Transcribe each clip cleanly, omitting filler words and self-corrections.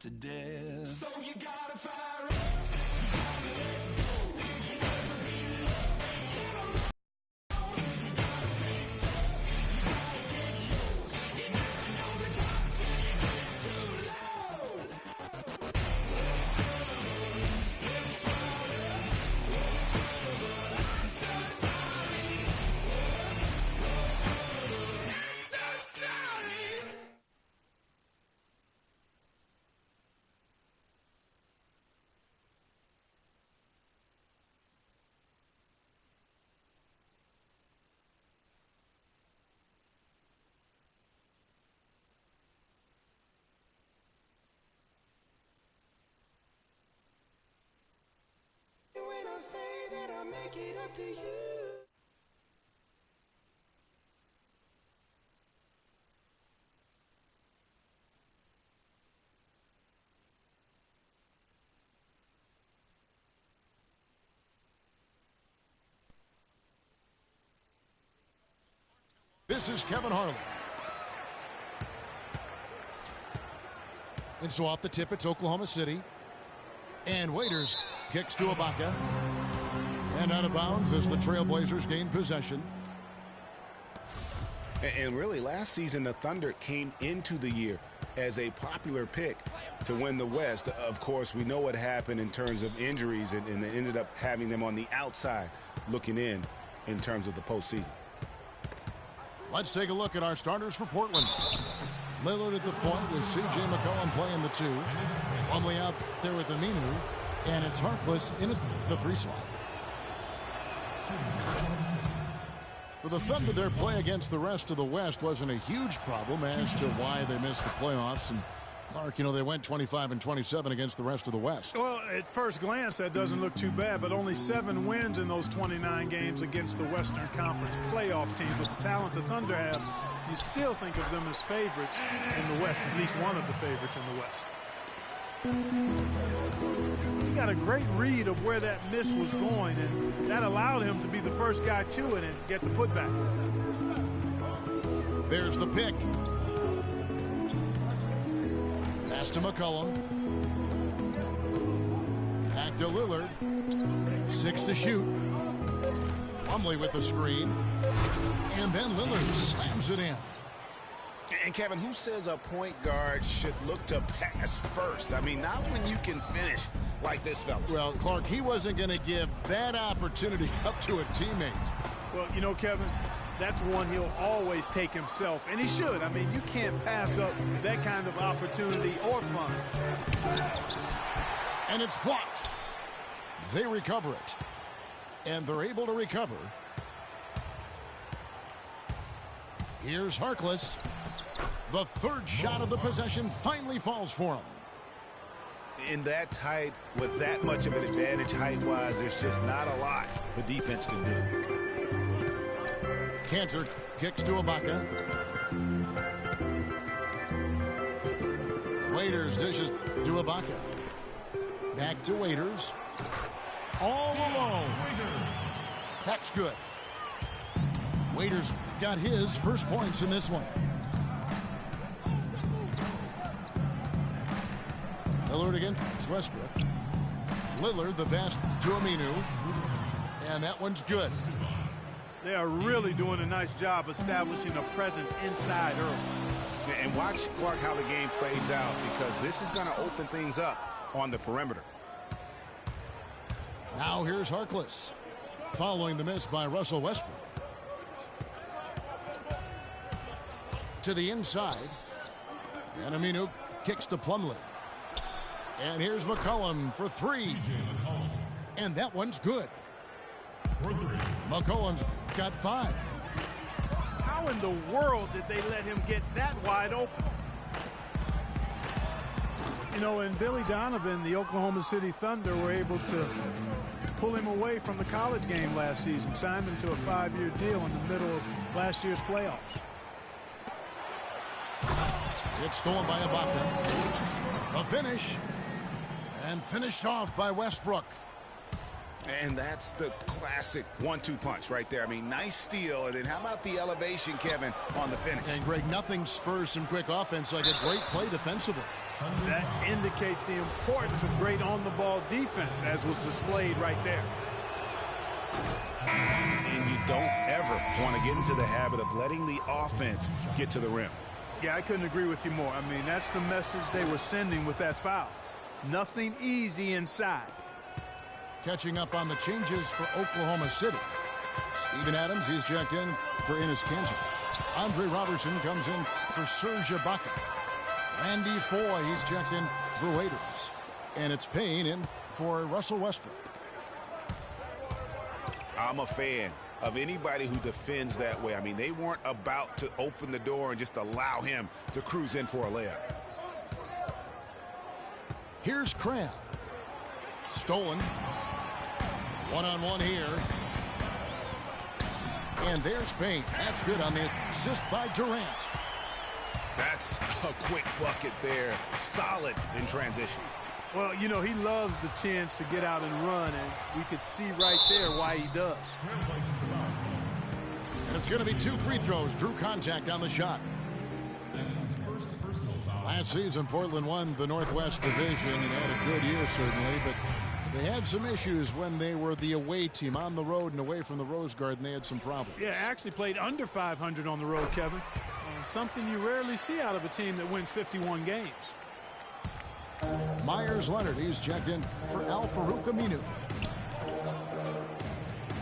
to death. So you gotta fire up. When I say that I make it up to you. This is Kevin Harlan. And so off the tip, it's Oklahoma City. And Waiters kicks to Ibaka. And out of bounds as the Trailblazers gain possession. And really, last season, the Thunder came into the year as a popular pick to win the West. Of course, we know what happened in terms of injuries, and they ended up having them on the outside looking in terms of the postseason. Let's take a look at our starters for Portland. Lillard at the point with C.J. McCollum playing the 2. Plumlee out there with Aminu. And it's Harkless in the 3 slot. For the Thunder, their play against the rest of the West wasn't a huge problem as to why they missed the playoffs. And Clark, you know, they went 25-27 against the rest of the West. Well, at first glance, that doesn't look too bad, but only 7 wins in those 29 games against the Western Conference playoff teams. With the talent the Thunder have, you still think of them as favorites in the West, at least one of the favorites in the West. He got a great read of where that miss was going, and that allowed him to be the first guy to it and get the putback. There's the pick. Pass to McCollum. Back to Lillard. 6 to shoot. Plumlee with the screen. And then Lillard slams it in. And, Kevin, who says a point guard should look to pass first? I mean, not when you can finish like this fella. Well, Clark, he wasn't going to give that opportunity up to a teammate. Well, you know, Kevin, that's one he'll always take himself, and he should. I mean, you can't pass up that kind of opportunity or fun. And it's blocked. They recover it. And they're able to recover. Here's Harkless. The 3rd shot of the possession finally falls for him. In that tight, with that much of an advantage height-wise, there's just not a lot the defense can do. Cantor kicks to Ibaka. Waiters dishes to Ibaka. Back to Waiters. All alone. That's good. Waiters got his first points in this one. Lillard against Westbrook. Lillard the pass to Aminu. And that one's good. They are really doing a nice job establishing a presence inside early. And watch, Clark, how the game plays out, because this is going to open things up on the perimeter. Now here's Harkless. Following the miss by Russell Westbrook. To the inside. And Aminu kicks to Plumlee. And here's McCollum for 3. And that one's good. McCollum's got 5. How in the world did they let him get that wide open? You know, and Billy Donovan, the Oklahoma City Thunder, were able to pull him away from the college game last season, signed him to a 5-year deal in the middle of last year's playoffs. It's stolen by Ibaka. A finish. And finished off by Westbrook. And that's the classic 1-2 punch right there. I mean, nice steal. And then how about the elevation, Kevin, on the finish? And, Greg, nothing spurs some quick offense like a great play defensively. That indicates the importance of great on-the-ball defense, as was displayed right there. And you don't ever want to get into the habit of letting the offense get to the rim. Yeah, I couldn't agree with you more. I mean, that's the message they were sending with that foul. Nothing easy inside. Catching up on the changes for Oklahoma City. Steven Adams, he's checked in for Enes Kanter. Andre Robertson comes in for Serge Ibaka. Randy Foye, he's checked in for Waiters. And it's Payne in for Russell Westbrook. I'm a fan of anybody who defends that way. I mean, they weren't about to open the door and just allow him to cruise in for a layup. Here's Crabbe. Stolen. One-on-one here. And there's Payne. That's good on the assist by Durant. That's a quick bucket there. Solid in transition. Well, you know, he loves the chance to get out and run, and we could see right there why he does. And it's going to be 2 free throws. Drew contact on the shot. Last season, Portland won the Northwest Division and had a good year, certainly, but they had some issues when they were the away team on the road and away from the Rose Garden. They had some problems. Yeah, actually played under 500 on the road, Kevin. Something you rarely see out of a team that wins 51 games. Myers Leonard, he's checked in for Al Farouk Aminu.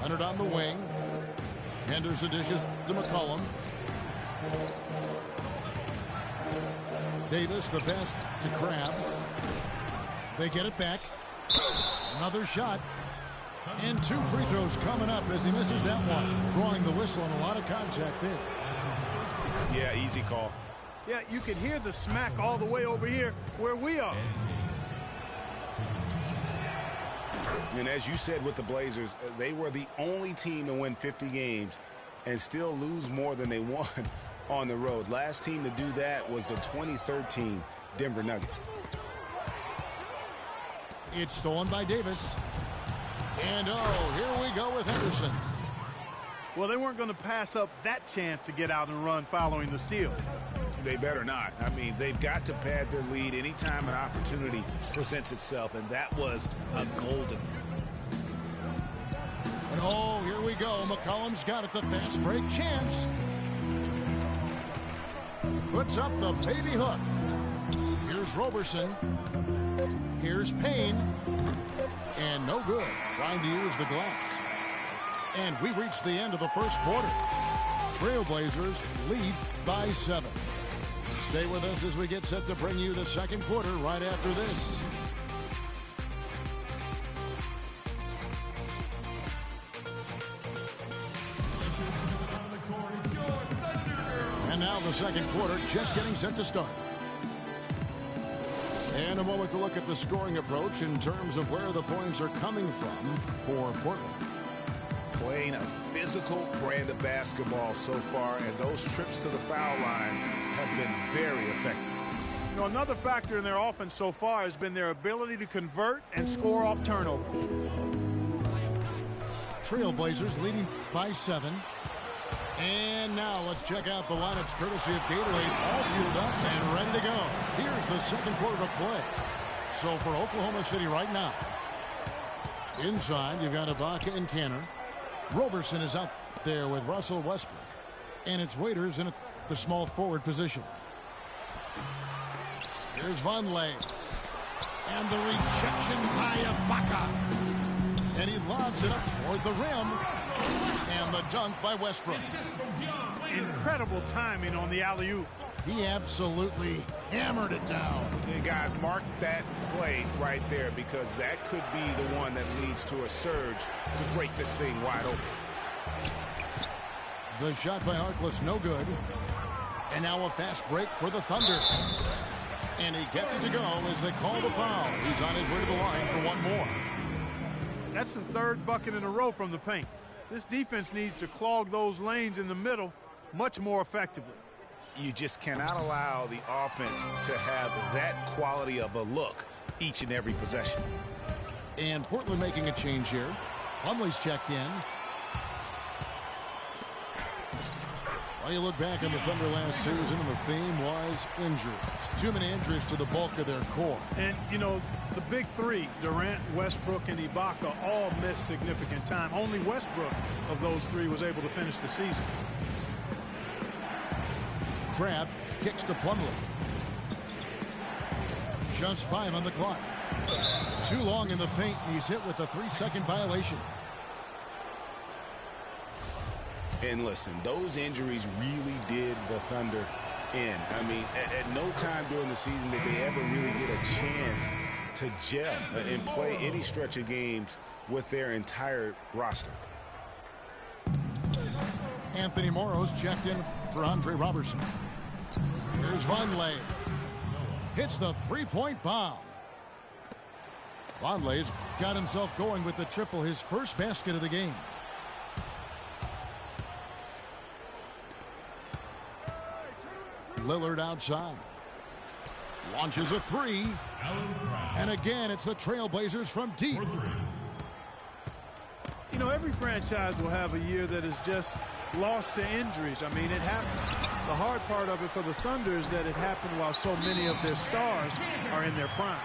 Leonard on the wing. Henderson dishes to McCollum. Davis, the pass to Crabbe. They get it back. Another shot. And 2 free throws coming up as he misses that one. Drawing the whistle and a lot of contact there. Yeah, easy call. Yeah, you can hear the smack all the way over here where we are. And as you said with the Blazers, they were the only team to win 50 games and still lose more than they won on the road. Last team to do that was the 2013 Denver Nuggets. It's stolen by Davis. And oh, here we go with Henderson. Well, they weren't going to pass up that chance to get out and run following the steal. They better not. I mean, they've got to pad their lead anytime an opportunity presents itself, and that was a golden. And oh, here we go. McCollum's got it, the fast break chance. Puts up the baby hook. Here's Roberson. Here's Payne. And no good. Trying to use the glass. And we reach the end of the first quarter. Trailblazers lead by 7. Stay with us as we get set to bring you the second quarter right after this. And now the second quarter just getting set to start. And a moment to look at the scoring approach in terms of where the points are coming from for Portland. Playing a physical brand of basketball so far, and those trips to the foul line have been very effective. You know, another factor in their offense so far has been their ability to convert and score off turnovers. Trailblazers leading by 7. And now let's check out the lineups courtesy of Gatorade, all fueled up and ready to go. Here's the second quarter of play. So for Oklahoma City right now, inside you've got Ibaka and Kanter. Roberson is out there with Russell Westbrook. And it's Waiters in the small forward position. Here's Vonleh. And the rejection by Ibaka. And he lobs it up toward the rim. And the dunk by Westbrook. Incredible timing on the alley-oop. He absolutely hammered it down. And guys, mark that play right there, because that could be the one that leads to a surge to break this thing wide open. The shot by Harkless, no good. And now a fast break for the Thunder. And he gets it to go as they call the foul. He's on his way to the line for one more. That's the third bucket in a row from the paint. This defense needs to clog those lanes in the middle much more effectively. You just cannot allow the offense to have that quality of a look each and every possession. And Portland making a change here. Plumlee's checked in. Well, you look back on the Thunder last season, and the theme was injuries. Too many injuries to the bulk of their core. And, you know, the big three, Durant, Westbrook, and Ibaka, all missed significant time. Only Westbrook of those three was able to finish the season. Crabbe kicks to Plumlee. Just 5 on the clock. Too long in the paint, and he's hit with a 3-second violation. And listen, those injuries really did the Thunder in. I mean, at no time during the season did they ever really get a chance to gel and play any stretch of games with their entire roster. Anthony Morrow's checked in for Andre Robertson. Here's Vonleh. Hits the three-point bomb. Vonleh's got himself going with the triple, his first basket of the game. Lillard outside. Launches a three. And again, it's the Trailblazers from deep. You know, every franchise will have a year that is just lost to injuries. I mean, it happened. The hard part of it for the Thunder is that it happened while so many of their stars are in their prime.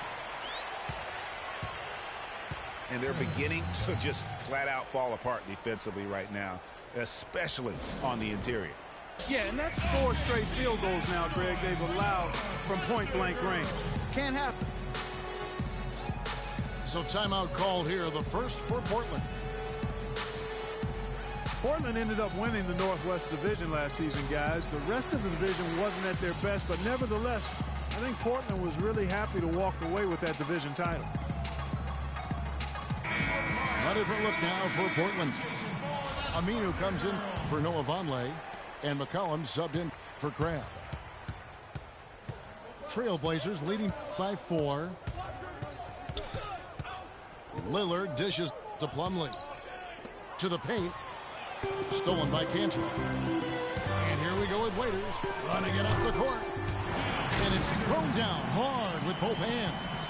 And they're beginning to just flat out fall apart defensively right now, especially on the interior. Yeah, and that's 4 straight field goals now, Greg, they've allowed from point-blank range. Can't happen. So timeout called here, the first for Portland. Portland ended up winning the Northwest Division last season, guys. The rest of the division wasn't at their best, but nevertheless, I think Portland was really happy to walk away with that division title. A different look now for Portland. Aminu comes in for Noah Vonleh, and McCollum subbed in for Crabbe. Trailblazers leading by 4. Lillard dishes to Plumlee. To the paint. Stolen by Cantrell. And here we go with Waiters. Running it up the court. And it's thrown down hard with both hands.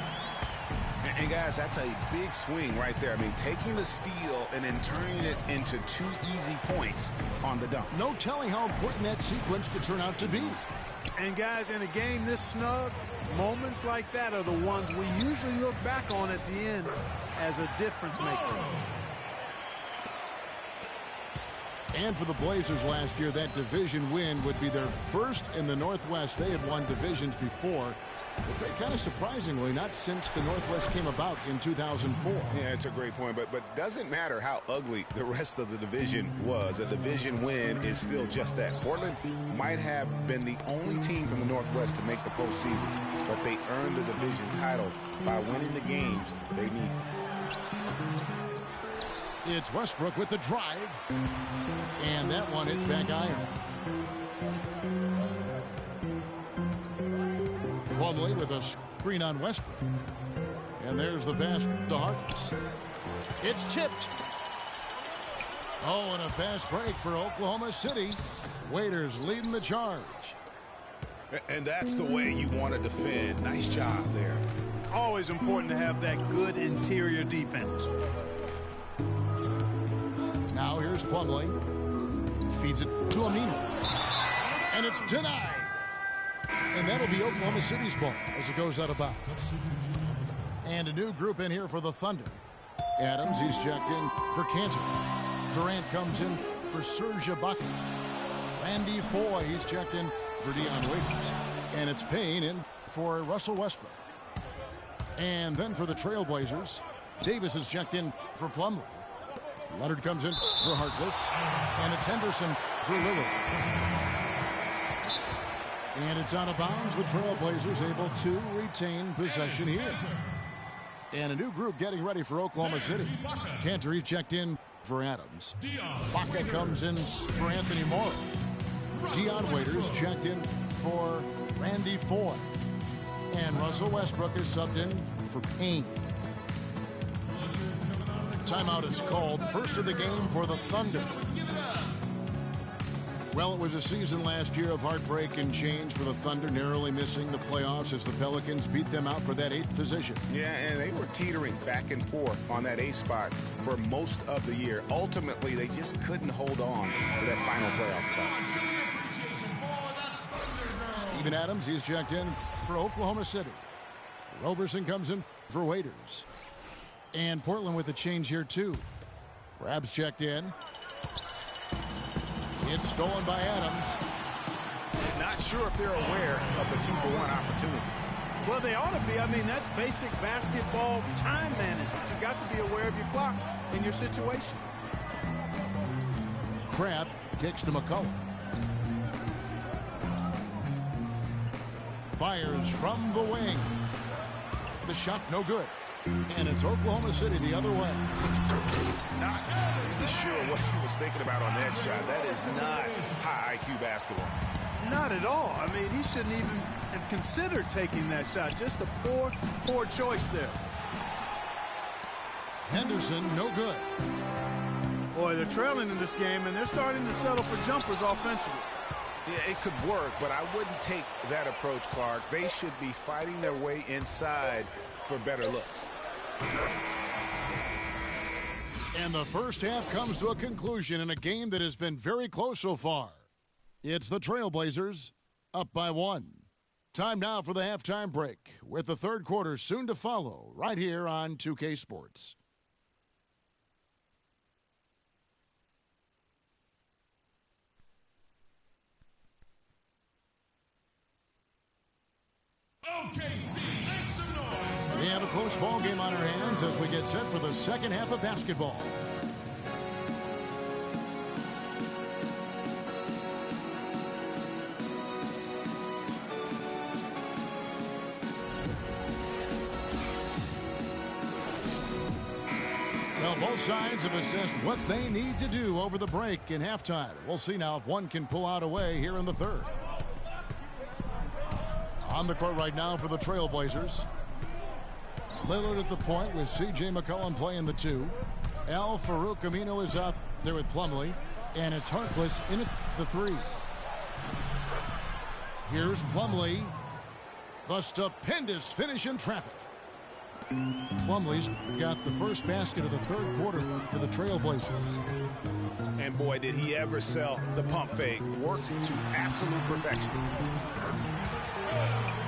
And guys, that's a big swing right there. I mean, taking the steal and then turning it into 2 easy points on the dunk. No telling how important that sequence could turn out to be. And guys, in a game this snug, moments like that are the ones we usually look back on at the end as a difference maker. And for the Blazers last year, that division win would be their first in the Northwest. They had won divisions before. But kind of surprisingly, not since the Northwest came about in 2004. Yeah, it's a great point, but doesn't matter how ugly the rest of the division was. A division win is still just that. Portland might have been the only team from the Northwest to make the postseason, but they earned the division title by winning the games they need. It's Westbrook with the drive, and that one hits back iron. Plumlee with a screen on Westbrook. And there's the pass to Harkless. It's tipped. Oh, and a fast break for Oklahoma City. Waiters leading the charge. And that's the way you want to defend. Nice job there. Always important to have that good interior defense. Now here's Plumlee. Feeds it to Aminu. And it's denied. And that'll be Oklahoma City's ball as it goes out of bounds. And a new group in here for the Thunder. Adams, he's checked in for Cantor. Durant comes in for Serge Ibaka. Randy Foye, he's checked in for Dion Waiters. And it's Payne in for Russell Westbrook. And then for the Trailblazers, Davis is checked in for Plumlee. Leonard comes in for Harkless. And it's Henderson for Lillard. And it's out of bounds. The Trailblazers able to retain possession here. And a new group getting ready for Oklahoma City. Cantor, he's checked in for Adams. Ibaka comes in for Anthony Morrow. Dion Waiters checked in for Randy Foye. And Russell Westbrook is subbed in for Payne. Timeout is called. First of the game for the Thunder. Well, it was a season last year of heartbreak and change for the Thunder, narrowly missing the playoffs as the Pelicans beat them out for that 8th position. Yeah, and they were teetering back and forth on that 8th spot for most of the year. Ultimately, they just couldn't hold on to that final playoff spot. Steven Adams, he's checked in for Oklahoma City. Roberson comes in for Waiters. And Portland with a change here, too. Krabs checked in. It's stolen by Adams. Not sure if they're aware of the 2-for-1 opportunity. Well, they ought to be. I mean, that's basic basketball time management. You've got to be aware of your clock and your situation. Crab kicks to McCullough. Fires from the wing. The shot no good. And it's Oklahoma City the other way. Not really sure what he was thinking about on that shot. That is not high IQ basketball. Not at all. I mean, he shouldn't even have considered taking that shot. Just a poor choice there. Henderson, no good. Boy, they're trailing in this game, and they're starting to settle for jumpers offensively. Yeah, it could work, but I wouldn't take that approach, Clark. They should be fighting their way inside for better looks. And the first half comes to a conclusion in a game that has been very close so far. It's the Trailblazers up by 1. Time now for the halftime break, with the third quarter soon to follow right here on 2K Sports. We have a close ball game on our hands as we get set for the second half of basketball. Well, both sides have assessed what they need to do over the break in halftime. We'll see now if one can pull out a way here in the third. On the court right now for the Trailblazers. Lillard at the point with C.J. McCollum playing the 2. Al Farouk Amino is out there with Plumlee. And it's Harkless in at the 3. Here's Plumlee. The stupendous finish in traffic. Plumlee's got the first basket of the third quarter for the Trailblazers. And boy, did he ever sell the pump fake. Worked to absolute perfection.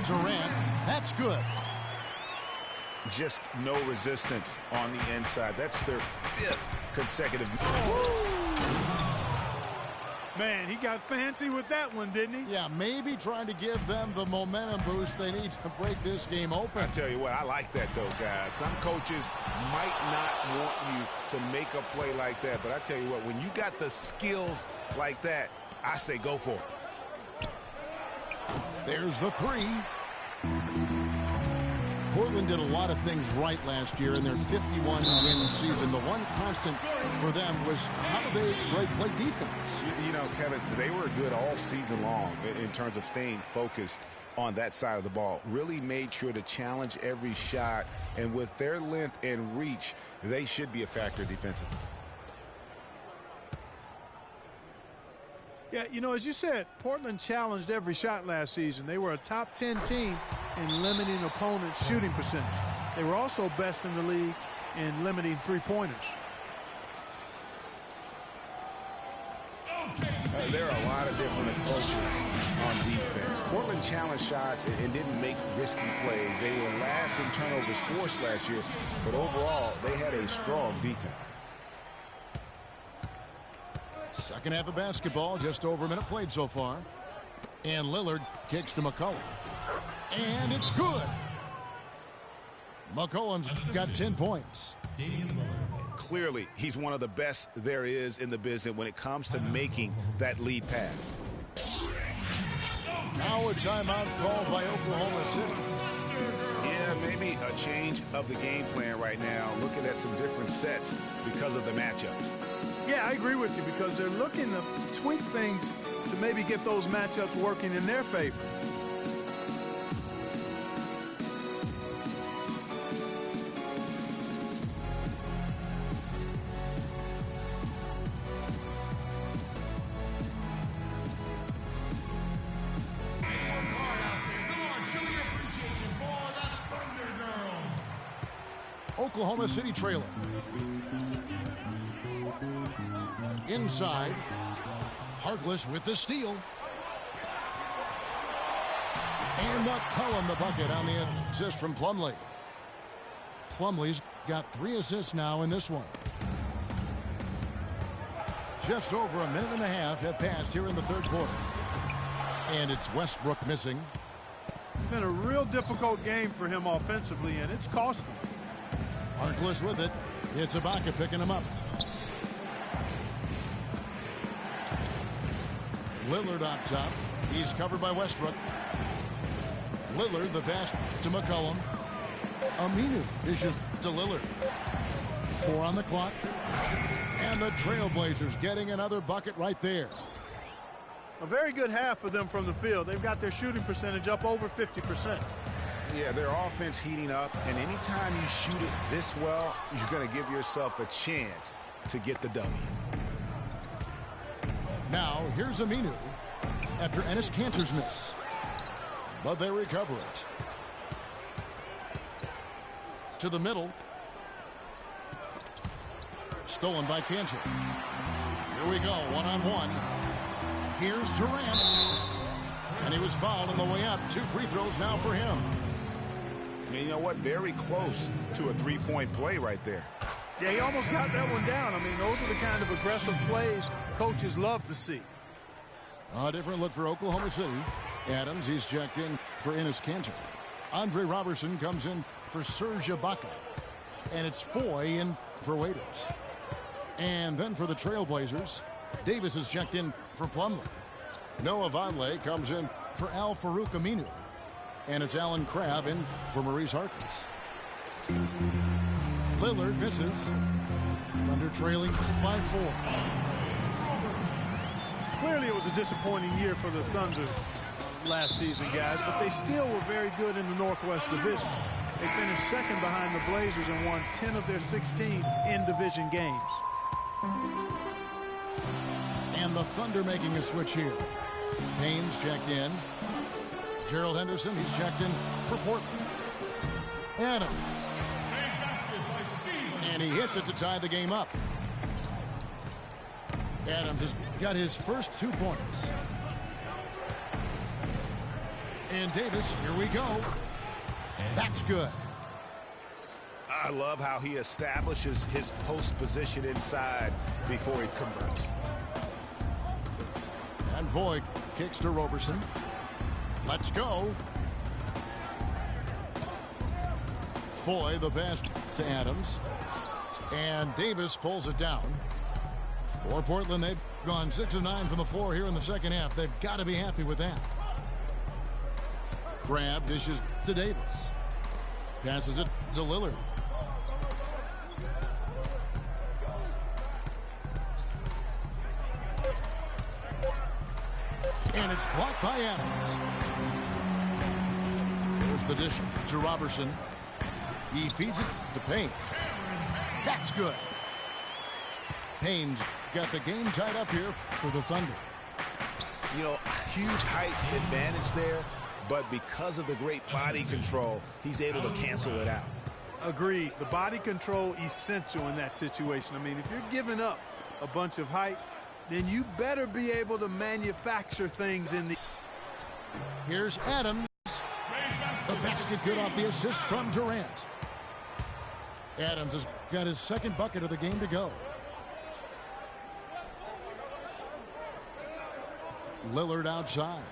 Durant, that's good. Just no resistance on the inside. That's their 5th consecutive. Man, he got fancy with that one, didn't he? Yeah, maybe trying to give them the momentum boost they need to break this game open. I tell you what, I like that, though, guys. Some coaches might not want you to make a play like that, but I tell you what, when you got the skills like that, I say go for it. There's the 3. Portland did a lot of things right last year in their 51-win season. The one constant for them was how they play defense. You know, Kevin, they were good all season long in terms of staying focused on that side of the ball. Really made sure to challenge every shot, and with their length and reach, they should be a factor defensively. Yeah, you know, as you said, Portland challenged every shot last season. They were a top 10 team in limiting opponents' shooting percentage. They were also best in the league in limiting three-pointers. There are a lot of different approaches on defense. Portland challenged shots and didn't make risky plays. They were last in turnovers forced last year, but overall, they had a strong defense. Second half of basketball, just over a minute played so far. And Lillard kicks to McCollum. And it's good. McCollum's got 10 points. Clearly, he's one of the best there is in the business when it comes to making that lead pass. Now a timeout called by Oklahoma City. Yeah, maybe a change of the game plan right now, looking at some different sets because of the matchups. Yeah, I agree with you because they're looking to tweak things to maybe get those matchups working in their favor. Oklahoma City trailing. Inside, Harkless with the steal. McCollum the bucket on the assist from Plumlee. Plumlee's got 3 assists now in this one. Just over a minute and a half have passed here in the third quarter. And it's Westbrook missing. It's been a real difficult game for him offensively, and it's cost him. Harkless with it. It's Ibaka picking him up. Lillard up top. He's covered by Westbrook. Lillard the pass to McCollum. Aminu dishes to Lillard. 4 on the clock. And the Trailblazers getting another bucket right there. A very good half for them from the field. They've got their shooting percentage up over 50%. Yeah, their offense heating up, and anytime you shoot it this well, you're going to give yourself a chance to get the W. Now, here's Aminu after Enes Kanter's miss. But they recover it. To the middle. Stolen by Kanter. Here we go, one-on-one. Here's Durant. And he was fouled on the way up. 2 free throws now for him. And you know what? Very close to a three-point play right there. Yeah, he almost got that one down. I mean, those are the kind of aggressive plays coaches love to see. A different look for Oklahoma City. Adams, he's checked in for Enes Kanter. Andre Robertson comes in for Serge Ibaka. And it's Foy in for Waiters. And then for the Trailblazers, Davis is checked in for Plumlee. Noah Vonleh comes in for Al-Farouq Aminu. And it's Alan Crabb in for Maurice Harkless. Lillard misses. Thunder trailing by 4. Clearly it was a disappointing year for the Thunder last season, guys, but they still were very good in the Northwest Division. They finished second behind the Blazers and won 10 of their 16 in-division games. And the Thunder making a switch here. Payne's checked in. Gerald Henderson, he's checked in for Portland. Adams. And he hits it to tie the game up. Adams has got his first 2 points. And Davis, here we go. That's good. I love how he establishes his post position inside before he converts. And Voigt kicks to Roberson. Let's go. Foy the pass to Adams. And Davis pulls it down. For Portland, they've gone 6 of 9 from the floor here in the second half. They've got to be happy with that. Crabb dishes to Davis. Passes it to Lillard. And it's blocked by Adams. There's the dish to Robertson. He feeds it to Payne. That's good. Payne's got the game tied up here for the Thunder. You know, huge height advantage there, but because of the great body control, he's able to cancel it out. Agreed. The body control essential in that situation. I mean, if you're giving up a bunch of height, then you better be able to manufacture things in the... Here's Adams. The basket good off the assist from Durant. Adams has got his second bucket of the game to go. Lillard outside.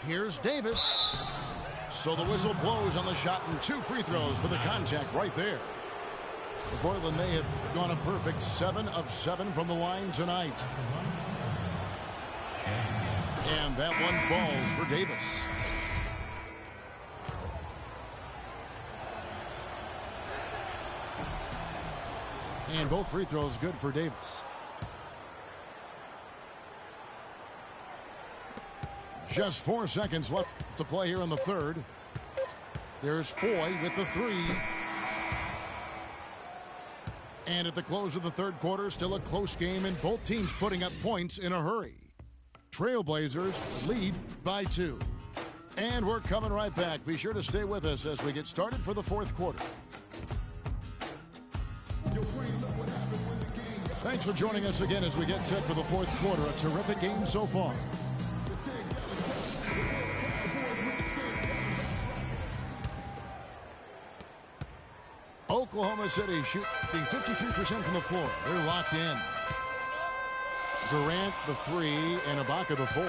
Here's Davis. So the whistle blows on the shot and 2 free throws for the contact right there. For Portland, they have gone a perfect 7 of 7 from the line tonight. And that one falls for Davis. And both free throws good for Davis. Just 4 seconds left to play here in the third. There's Foy with the 3. And at the close of the third quarter, still a close game and both teams putting up points in a hurry. Trailblazers lead by 2. And we're coming right back. Be sure to stay with us as we get started for the fourth quarter. Thanks for joining us again as we get set for the fourth quarter. A terrific game so far. Oklahoma City shooting 53% from the floor. They're locked in. Durant the 3 and Ibaka the 4.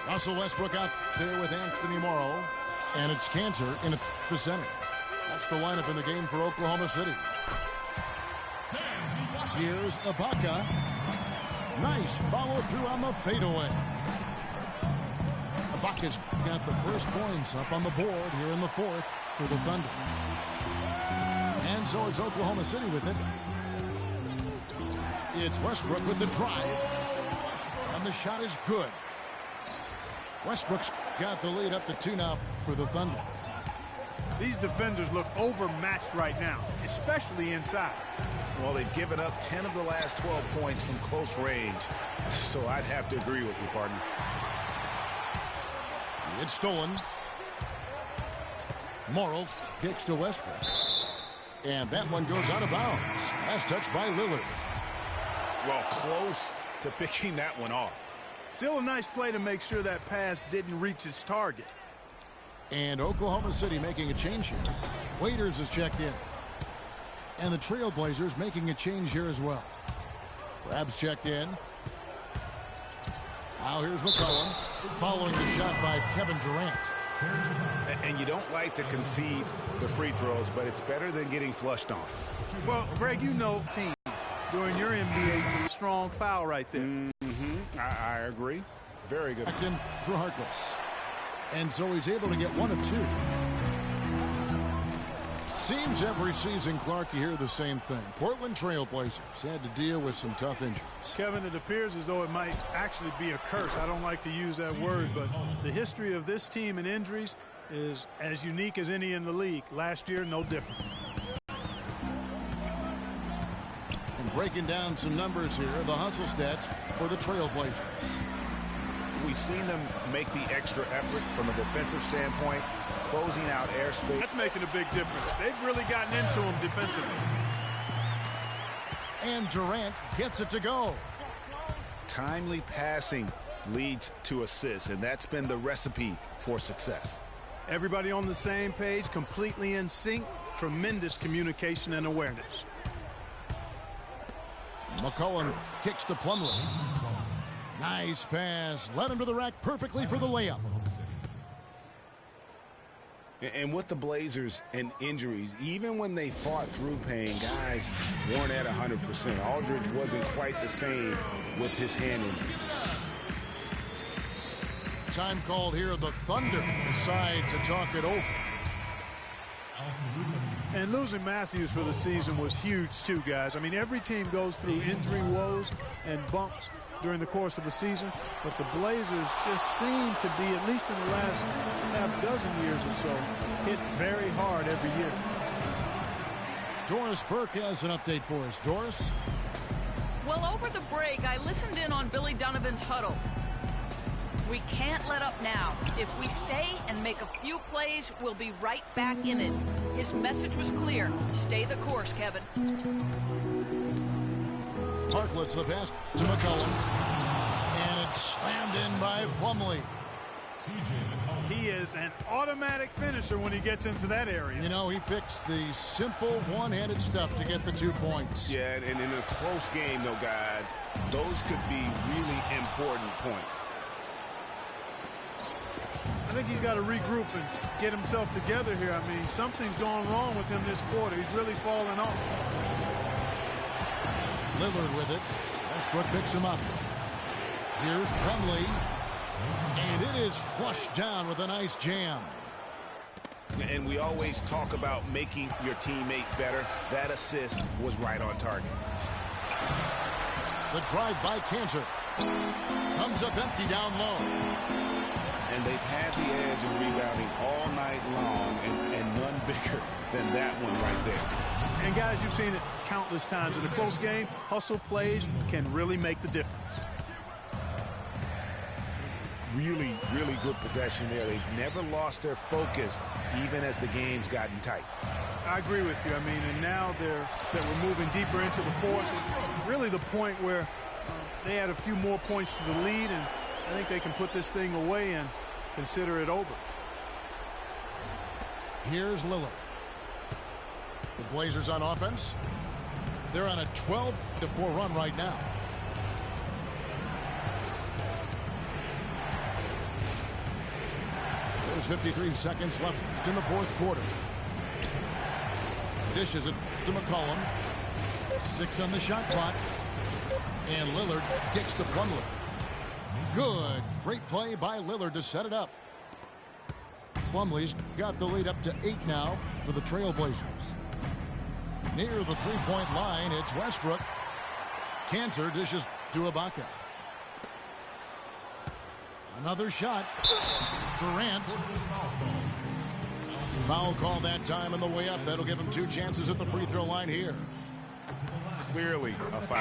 Russell Westbrook out there with Anthony Morrow. And it's Cantor in the center. That's the lineup in the game for Oklahoma City. Here's Ibaka. Nice follow through on the fadeaway. Ibaka's got the first points up on the board here in the fourth for the Thunder. And so it's Oklahoma City with it. It's Westbrook with the drive. And the shot is good. Westbrook's got the lead up to 2 now for the Thunder. These defenders look overmatched right now, especially inside. Well, they've given up 10 of the last 12 points from close range. So I'd have to agree with you, partner. It's stolen. Morrow kicks to Westbrook. And that one goes out of bounds. Last touch by Lillard. Well, close to picking that one off. Still a nice play to make sure that pass didn't reach its target. And Oklahoma City making a change here. Waiters is checked in. And the Trailblazers making a change here as well. Crabs checked in. Now here's McCollum following the shot by Kevin Durant. And you don't like to concede the free throws, but it's better than getting flushed on. Well, Greg, you know team during your NBA, strong foul right there. I agree. Very good. Back in for Harkless. And so he's able to get 1 of 2. Seems every season, Clark, you hear the same thing. Portland Trailblazers had to deal with some tough injuries. Kevin, it appears as though it might actually be a curse. I don't like to use that word, but the history of this team and injuries is as unique as any in the league. Last year, no different. And breaking down some numbers here, the hustle stats for the Trailblazers. We've seen them make the extra effort from a defensive standpoint, closing out airspace. That's making a big difference. They've really gotten into them defensively. And Durant gets it to go. Timely passing leads to assists, and that's been the recipe for success. Everybody on the same page, completely in sync, tremendous communication and awareness. McCollum kicks to Plumlee. Nice pass. Led him to the rack perfectly for the layup. And with the Blazers and injuries, even when they fought through pain, guys weren't at 100%. Aldridge wasn't quite the same with his hand injury. Time called here. The Thunder decide to talk it over. And losing Matthews for the season was huge too, guys. I mean, every team goes through injury woes and bumps during the course of a season, but the Blazers just seem to be, at least in the last half dozen years or so, hit very hard every year. Doris Burke has an update for us. Doris? Well, over the break, I listened in on Billy Donovan's huddle. We can't let up now. If we stay and make a few plays, we'll be right back in it. His message was clear. Stay the course, Kevin. Harkless the pass to McCollum. And it's slammed in by Plumlee. He is an automatic finisher when he gets into that area. You know, he picks the simple one-handed stuff to get the 2 points. Yeah, and in a close game, though, guys, those could be really important points. I think he's got to regroup and get himself together here. I mean, something's gone wrong with him this quarter. He's really fallen off. Lillard with it. Westbrook picks him up. Here's Plumlee. And it is flushed down with a nice jam. And we always talk about making your teammate better. That assist was right on target. The drive by Cantor. Comes up empty down low. And they've had the edge in rebounding all night long, and none bigger than that one right there. And guys, you've seen it countless times. In a close game, hustle plays can really make the difference. Really, really good possession there. They've never lost their focus, even as the game's gotten tight. I agree with you. I mean, and now that we're moving deeper into the fourth, it's really the point where they add a few more points to the lead, and I think they can put this thing away and consider it over. Here's Lillard. The Blazers on offense. They're on a 12-4 run right now. There's 53 seconds left in the fourth quarter. Dishes it to McCollum. 6 on the shot clock. And Lillard kicks to Plumlee. Good. Great play by Lillard to set it up. Plumlee's got the lead up to 8 now for the Trailblazers. Near the three-point line, it's Westbrook. Cantor dishes to Ibaka. Another shot. Durant. Foul call that time on the way up. That'll give him 2 chances at the free throw line here. Clearly a foul.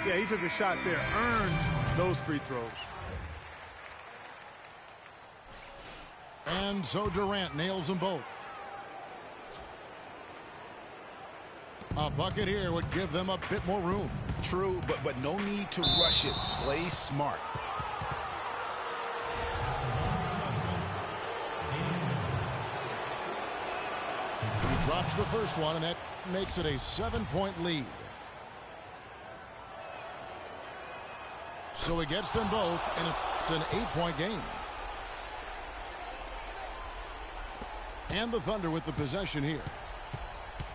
Yeah, he took a shot there. Earned those free throws. And so Durant nails them both. A bucket here would give them a bit more room. True, but no need to rush it. Play smart. He drops the first one, and that makes it a 7-point lead. So he gets them both, and it's an 8-point game. And the Thunder with the possession here.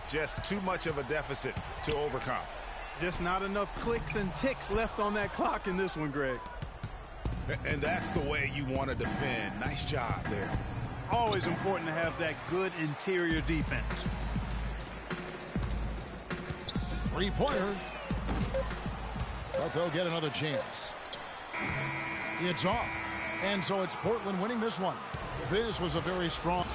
Just too much of a deficit to overcome. Just not enough clicks and ticks left on that clock in this one, Greg. And that's the way you want to defend. Nice job there. Always important to have that good interior defense. Three-pointer. But they'll get another chance. It's off. And so it's Portland winning this one. This was a very strong...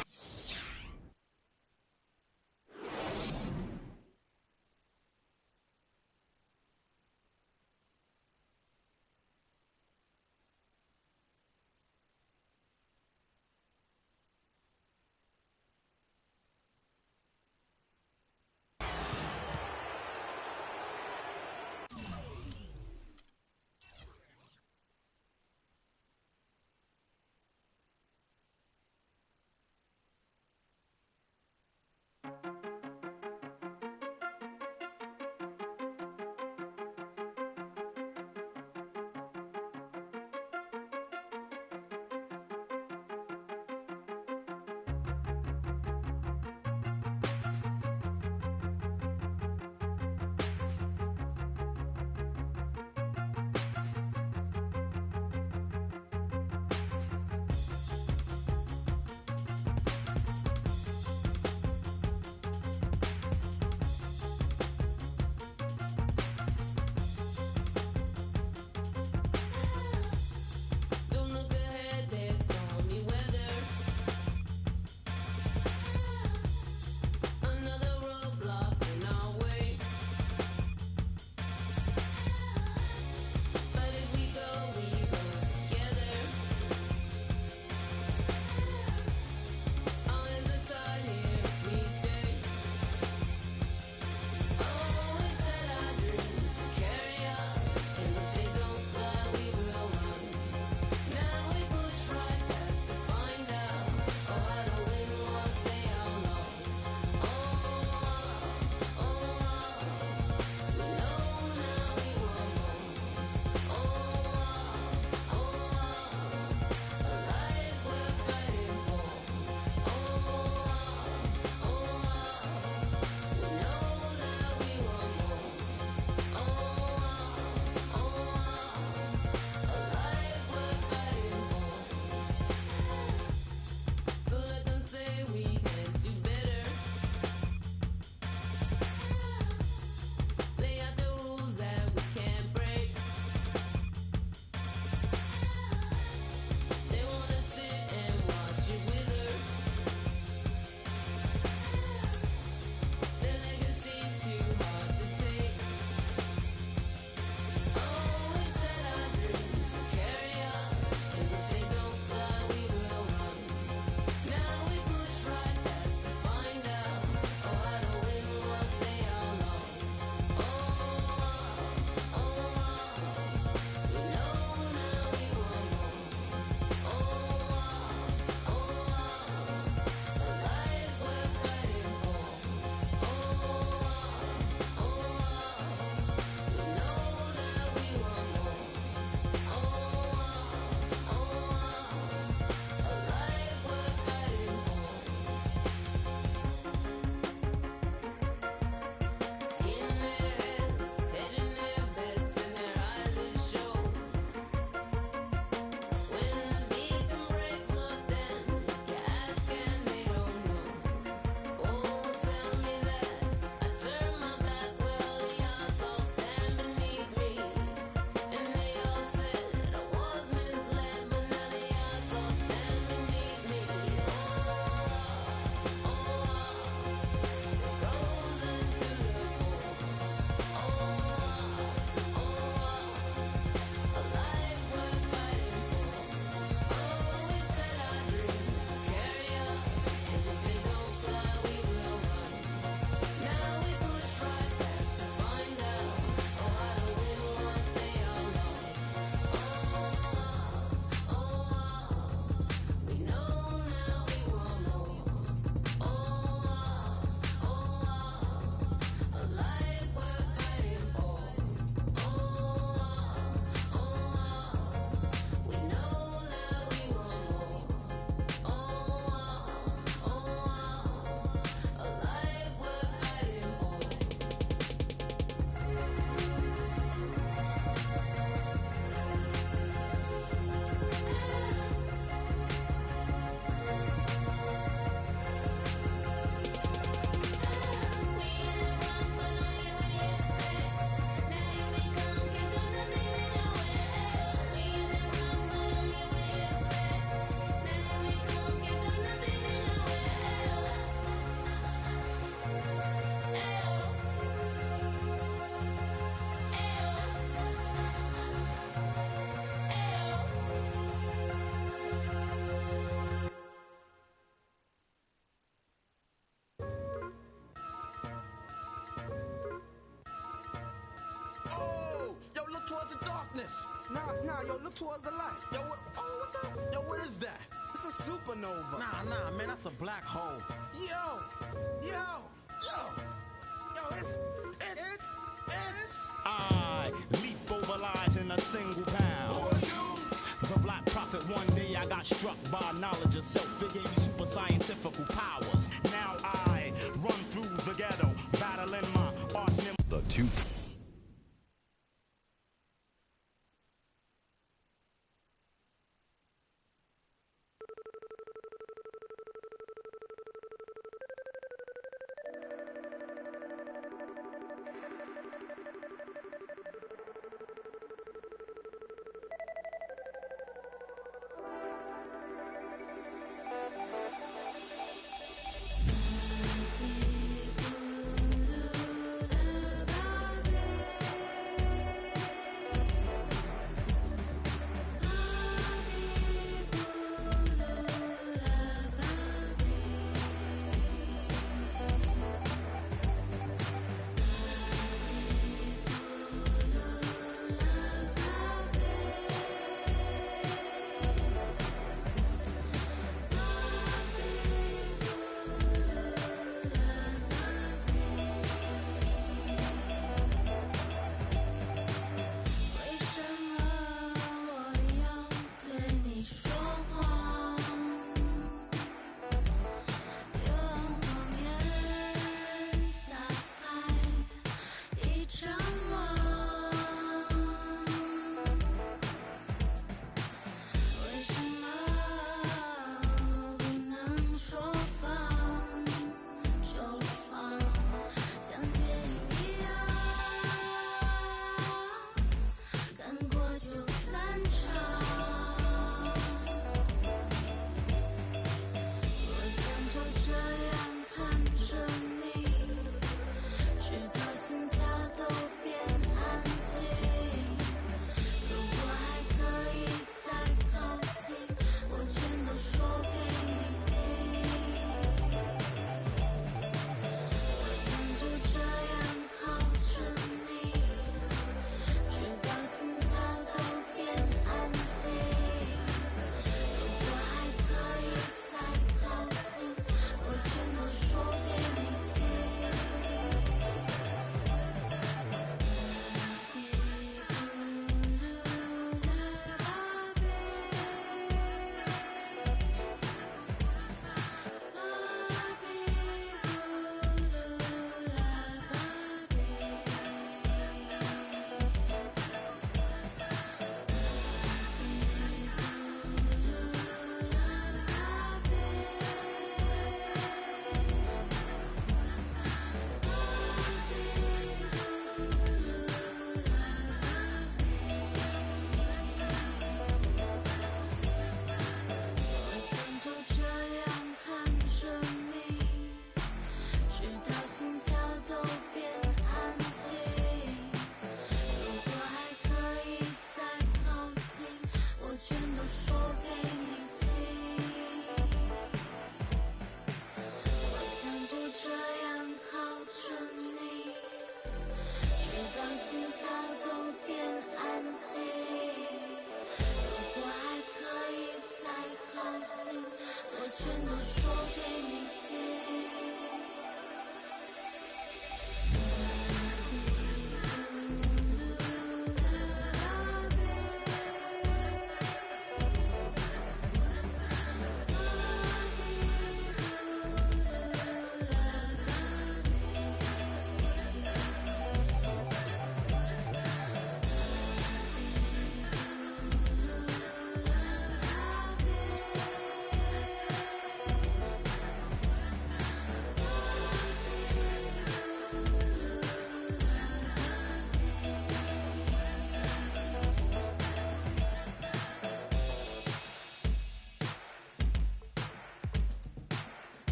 Oh, yo, look towards the darkness. Nah, yo, look towards the light. Yo, what the? Yo, what is that? It's a supernova. Nah, man, that's a black hole. Yo, it's I leap over lies in a single pound. The black prophet, one day I got struck by knowledge of self. It gave me super scientific powers. Now I run through the ghetto, battling my arch nemesis. The two.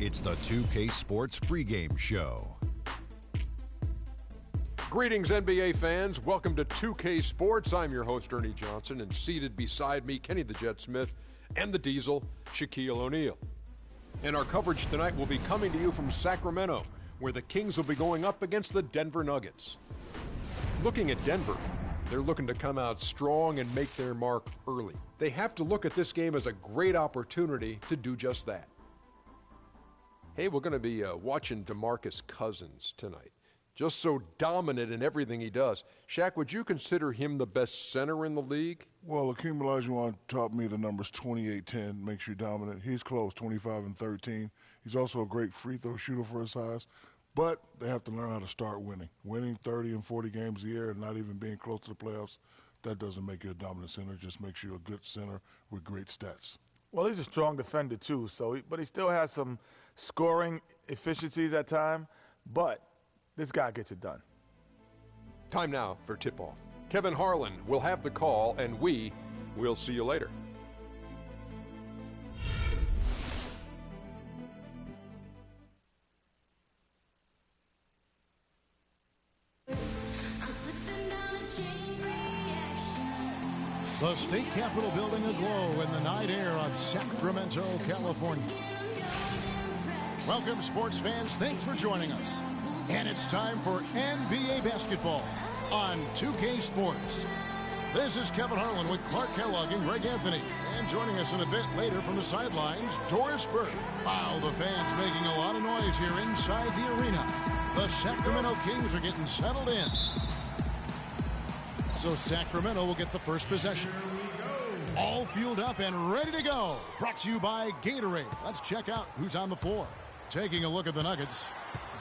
It's the 2K Sports pregame show. Greetings, NBA fans. Welcome to 2K Sports. I'm your host, Ernie Johnson, and seated beside me, Kenny the Jet Smith and the Diesel, Shaquille O'Neal. And our coverage tonight will be coming to you from Sacramento, where the Kings will be going up against the Denver Nuggets. Looking at Denver, they're looking to come out strong and make their mark early. They have to look at this game as a great opportunity to do just that. Hey, we're going to be watching DeMarcus Cousins tonight. Just so dominant in everything he does. Shaq, would you consider him the best center in the league? Well, Akeem Olajuwon taught me the numbers 28-10 makes you dominant. He's close, 25 and 13. He's also a great free throw shooter for his size. But they have to learn how to start winning. Winning 30 and 40 games a year and not even being close to the playoffs, that doesn't make you a dominant center. It just makes you a good center with great stats. Well, he's a strong defender, too, but he still has some scoring efficiencies at times. But this guy gets it done. Time now for tip-off. Kevin Harlan will have the call, and we will see you later. The state capitol building aglow in the night air of Sacramento, California. Welcome, sports fans. Thanks for joining us. And it's time for NBA basketball on 2K Sports. This is Kevin Harlan with Clark Kellogg and Greg Anthony. And joining us in a bit later from the sidelines, Doris Burke. Wow, the fans making a lot of noise here inside the arena. The Sacramento Kings are getting settled in. So Sacramento will get the first possession. All fueled up and ready to go. Brought to you by Gatorade. Let's check out who's on the floor. Taking a look at the Nuggets.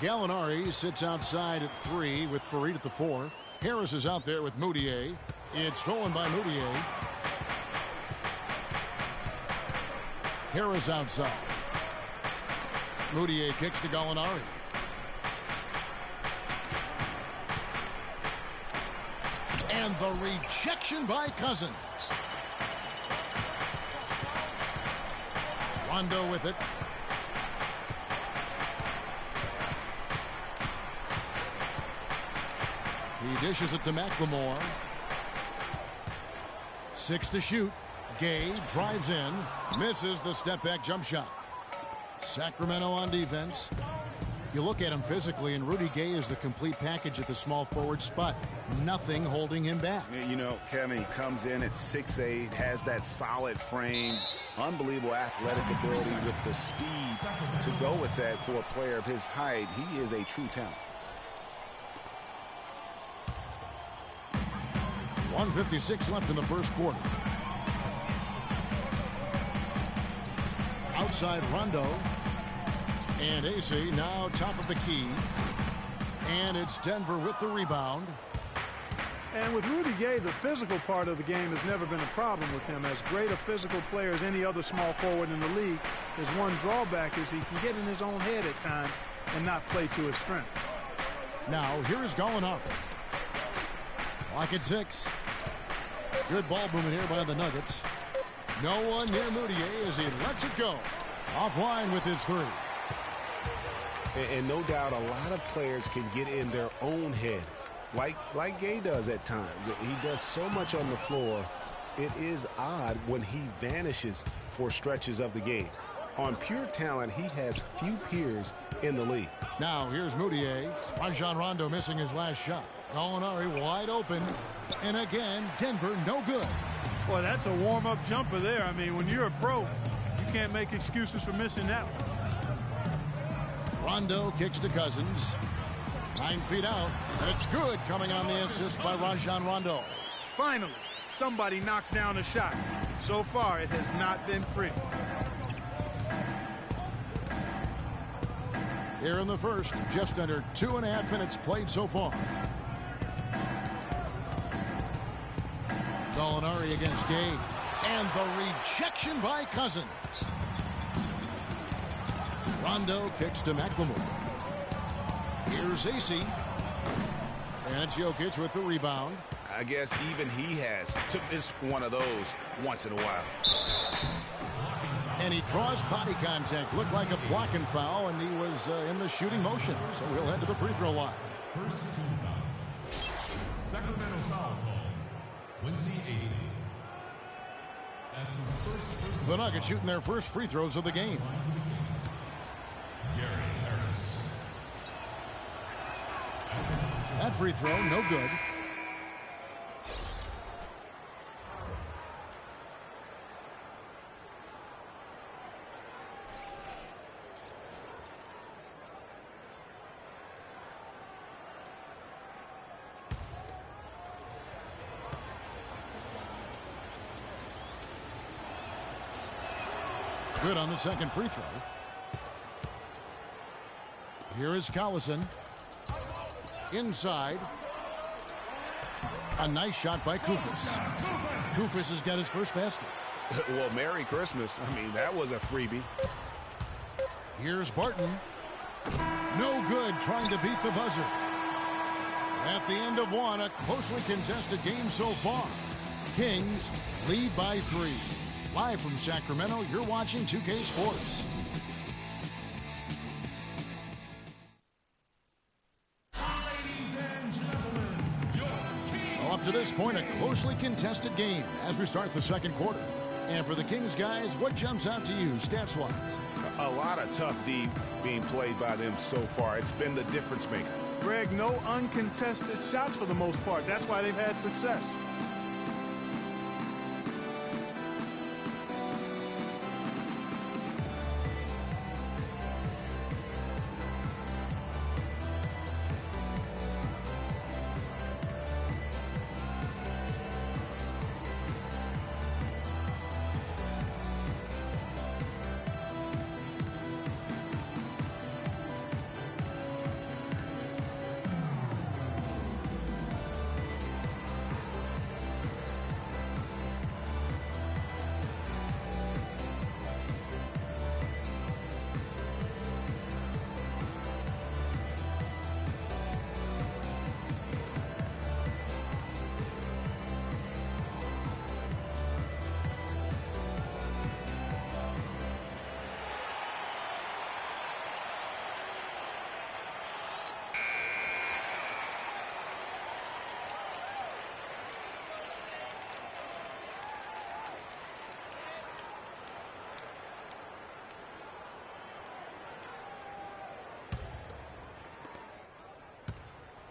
Gallinari sits outside at 3 with Farid at the 4. Harris is out there with Moutier. It's stolen by Moutier. Harris outside. Moutier kicks to Gallinari. And the rejection by Cousins. Rondo with it. He dishes it to McLemore. 6 to shoot. Gay drives in. Misses the step-back jump shot. Sacramento on defense. You look at him physically, and Rudy Gay is the complete package at the small forward spot. Nothing holding him back. You know, Kevin, he comes in at 6'8", has that solid frame, unbelievable athletic ability with the speed to go with that for a player of his height. He is a true talent. 1:56 left in the first quarter. Outside Rondo. And AC now top of the key. And it's Denver with the rebound. And with Rudy Gay, the physical part of the game has never been a problem with him. As great a physical player as any other small forward in the league, his one drawback is he can get in his own head at times and not play to his strengths. Now, here is Gallinari. Lock at 6. Good ball movement here by the Nuggets. No one near Moutier as he lets it go. Offline with his 3. And no doubt a lot of players can get in their own head, like Gay does at times. He does so much on the floor, it is odd when he vanishes for stretches of the game. On pure talent, he has few peers in the league. Now, here's Moutier. Rajon Rondo missing his last shot. Gallinari wide open. And again, Denver no good. Boy, that's a warm-up jumper there. I mean, when you're a pro, you can't make excuses for missing that one. Rondo kicks to Cousins. 9 feet out. And it's good coming on the assist by Rajon Rondo. Finally, somebody knocks down a shot. So far, it has not been pretty. Here in the first, just under 2.5 minutes played so far. Gallinari against Gay. And the rejection by Cousins. Rondo kicks to McLemore. Here's AC. And Jokic with the rebound. I guess even he has to miss one of those once in a while. And he draws body contact. Looked like a blocking foul, and he was in the shooting motion. So he'll head to the free throw line. First team foul. Sacramento foul call. Quincy Acey. That's his first. The Nuggets shooting their first free throws of the game. Gary Harris. That free throw, no good. Good on the second free throw. Here is Collison. Inside. A nice shot by Koufos. Koufos has got his first basket. Well, Merry Christmas. I mean, that was a freebie. Here's Barton. No good, trying to beat the buzzer. At the end of one, a closely contested game so far. Kings lead by 3. Live from Sacramento, you're watching 2K Sports. Up to this point, a closely contested game as we start the second quarter. And for the Kings guys, what jumps out to you stats-wise? A lot of tough D being played by them so far. It's been the difference maker. Greg, no uncontested shots for the most part. That's why they've had success.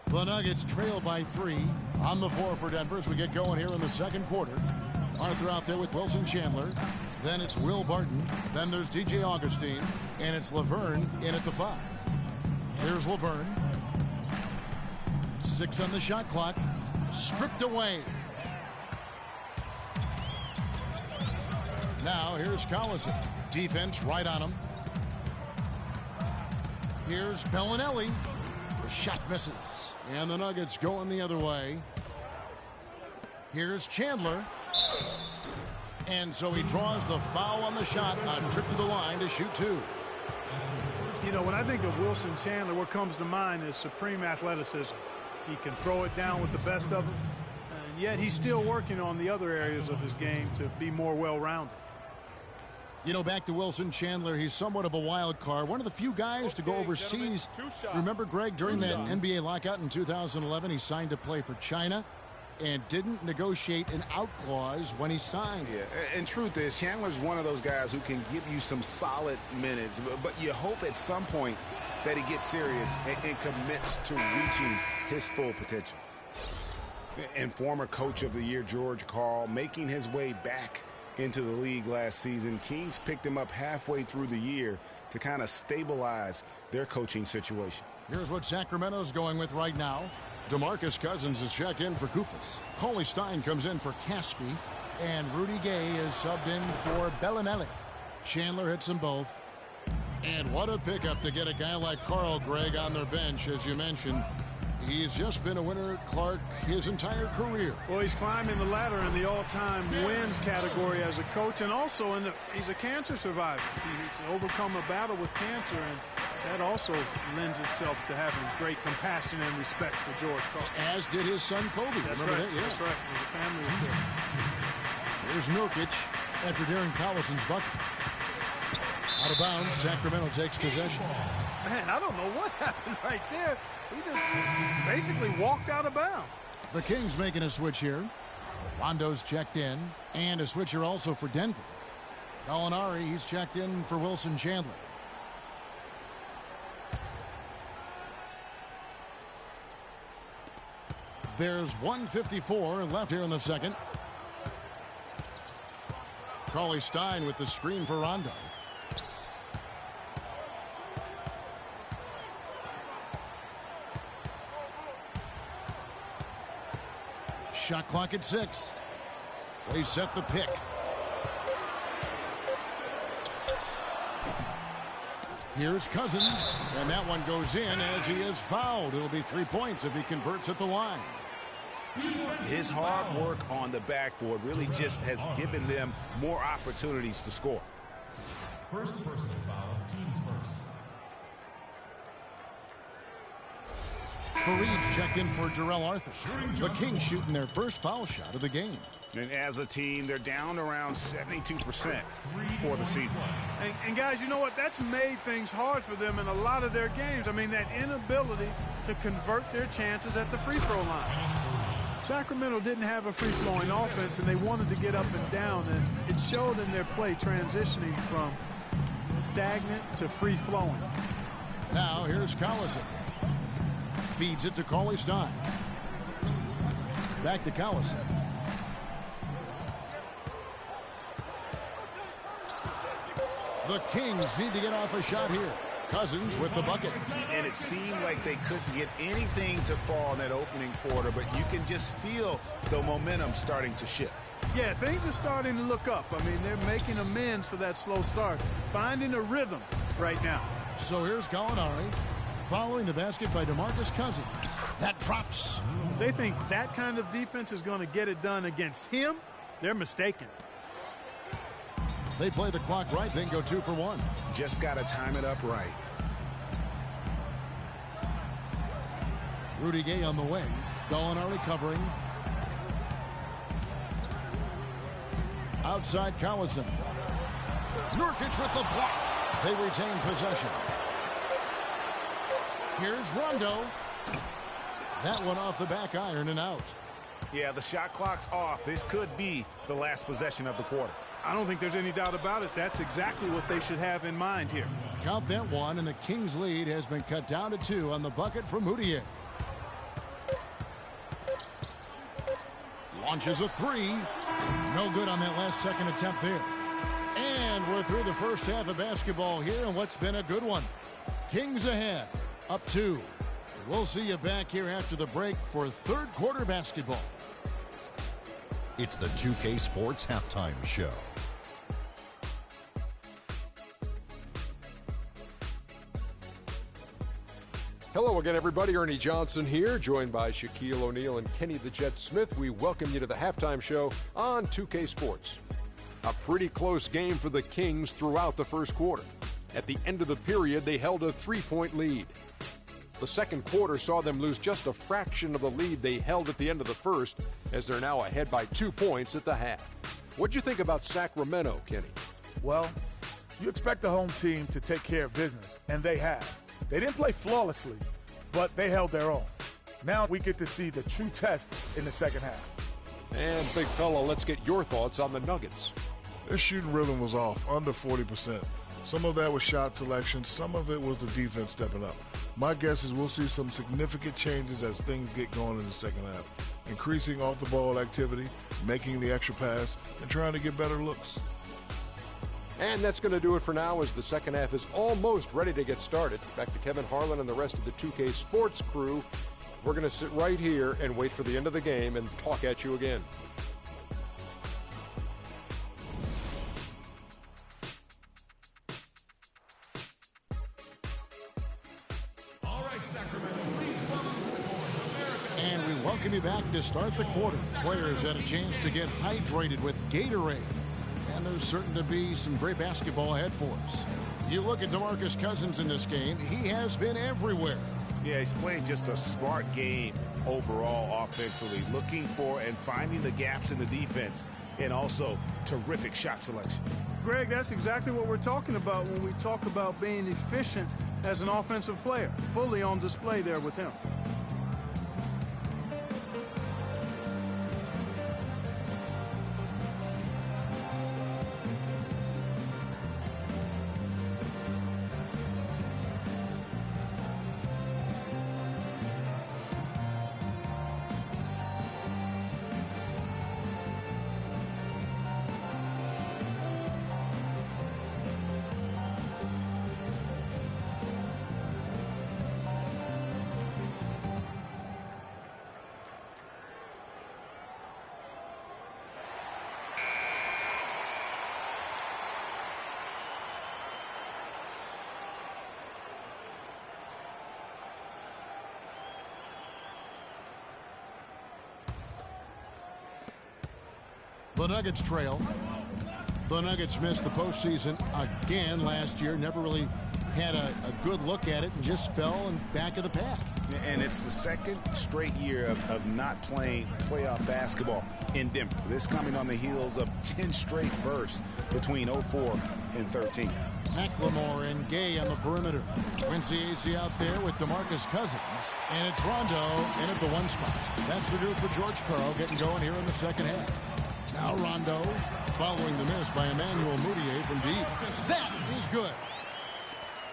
The Nuggets trail by 3 on the floor for Denver as we get going here in the second quarter. Arthur out there with Wilson Chandler. Then it's Will Barton. Then there's DJ Augustine. And it's Laverne in at the 5. Here's Laverne. 6 on the shot clock. Stripped away. Now here's Collison. Defense right on him. Here's Bellinelli. The shot misses. And the Nuggets going the other way. Here's Chandler. And so he draws the foul on the shot. A trip to the line to shoot 2. You know, when I think of Wilson Chandler, what comes to mind is supreme athleticism. He can throw it down with the best of them. And yet he's still working on the other areas of his game to be more well-rounded. You know, back to Wilson Chandler, he's somewhat of a wild card. One of the few guys to go overseas. Remember, Greg, during that NBA lockout in 2011, he signed to play for China and didn't negotiate an out clause when he signed. Yeah, and truth is, Chandler's one of those guys who can give you some solid minutes, but you hope at some point that he gets serious and commits to reaching his full potential. And former Coach of the Year, George Karl, making his way back into the league last season. Kings picked him up halfway through the year to kind of stabilize their coaching situation. Here's what Sacramento's going with right now. DeMarcus Cousins is checked in for Koufos. Cauley Stein comes in for Caspi. And Rudy Gay is subbed in for Bellinelli. Chandler hits them both. And what a pickup to get a guy like Karl, Greg, on their bench, as you mentioned. He's just been a winner, Clark, his entire career. Well, he's climbing the ladder in the all-time wins category as a coach, and also he's a cancer survivor. He's overcome a battle with cancer, and that also lends itself to having great compassion and respect for George Karl. As did his son Kobe. That's Remember right. that? Yeah. That's right. The family was there. There's Nurkic after Darren Collison's bucket. Out of bounds, Sacramento takes possession. Man, I don't know what happened right there. He just basically walked out of bounds. The Kings making a switch here. Rondo's checked in, and a switcher also for Denver. Gallinari, he's checked in for Wilson Chandler. There's 1:54 left here in the second. Cauley-Stein with the screen for Rondo. Shot clock at 6. They set the pick. Here's Cousins, and that one goes in as he is fouled. It'll be 3 points if he converts at the line. His hard work on the backboard really just has given them more opportunities to score. First personal foul, teams first. Fareed's checked in for Jarrell Arthur. The Kings shooting their first foul shot of the game. And as a team, they're down around 72% for the season. And guys, you know what? That's made things hard for them in a lot of their games. I mean, that inability to convert their chances at the free throw line. Sacramento didn't have a free-flowing offense, and they wanted to get up and down, and it showed in their play transitioning from stagnant to free-flowing. Now here's Collison. Feeds it to Cauley-Stein. Back to Collison. The Kings need to get off a shot here. Cousins with the bucket. And it seemed like they couldn't get anything to fall in that opening quarter, but you can just feel the momentum starting to shift. Yeah, things are starting to look up. I mean, they're making amends for that slow start, finding a rhythm right now. So here's Gallinari, following the basket by DeMarcus Cousins. That drops. If they think that kind of defense is going to get it done against him, they're mistaken. They play the clock right, then go 2 for 1. Just got to time it up right. Rudy Gay on the wing. Gallinari covering. Outside Collison. Nurkic with the block. They retain possession. Here's Rondo. That one off the back iron and out. Yeah, the shot clock's off. This could be the last possession of the quarter. I don't think there's any doubt about it. That's exactly what they should have in mind here. Count that one, and the Kings' lead has been cut down to 2 on the bucket from Moutier. Launches a 3. No good on that last second attempt there. And we're through the first half of basketball here, and what's been a good one. Kings ahead, up 2. We'll see you back here after the break for third quarter basketball. It's the 2K Sports Halftime Show. Hello again, everybody. Ernie Johnson here, joined by Shaquille O'Neal and Kenny the Jet Smith. We welcome you to the halftime show on 2K Sports. A pretty close game for the Kings throughout the first quarter. At the end of the period, they held a 3-point lead. The second quarter saw them lose just a fraction of the lead they held at the end of the first, as they're now ahead by 2 points at the half. What'd you think about Sacramento, Kenny? Well, you expect the home team to take care of business, and they have. They didn't play flawlessly, but they held their own. Now we get to see the true test in the second half. And, big fella, let's get your thoughts on the Nuggets. Their shooting rhythm was off, under 40%. Some of that was shot selection. Some of it was the defense stepping up. My guess is we'll see some significant changes as things get going in the second half. Increasing off-the-ball activity, making the extra pass, and trying to get better looks. And that's going to do it for now, as the second half is almost ready to get started. Back to Kevin Harlan and the rest of the 2K Sports crew. We're going to sit right here and wait for the end of the game and talk at you again. And we welcome you back to start the quarter. Players had a chance to get hydrated with Gatorade. And there's certain to be some great basketball ahead for us. You look at DeMarcus Cousins in this game, he has been everywhere. Yeah, he's playing just a smart game overall offensively, looking for and finding the gaps in the defense. and also terrific shot selection. Greg, that's exactly what we're talking about when we talk about being efficient as an offensive player. Fully on display there with him. The Nuggets trail. The Nuggets missed the postseason again last year. Never really had a good look at it and just fell in back of the pack. And it's the second straight year of not playing playoff basketball in Denver. This coming on the heels of 10 straight bursts between 04 and 13. McLemore and Gay on the perimeter. Quincy Acey out there with DeMarcus Cousins. And it's Rondo in at the one spot. That's the do for George Karl getting going here in the second half. Now Rondo following the miss by Emmanuel Mudiay from deep. That is good.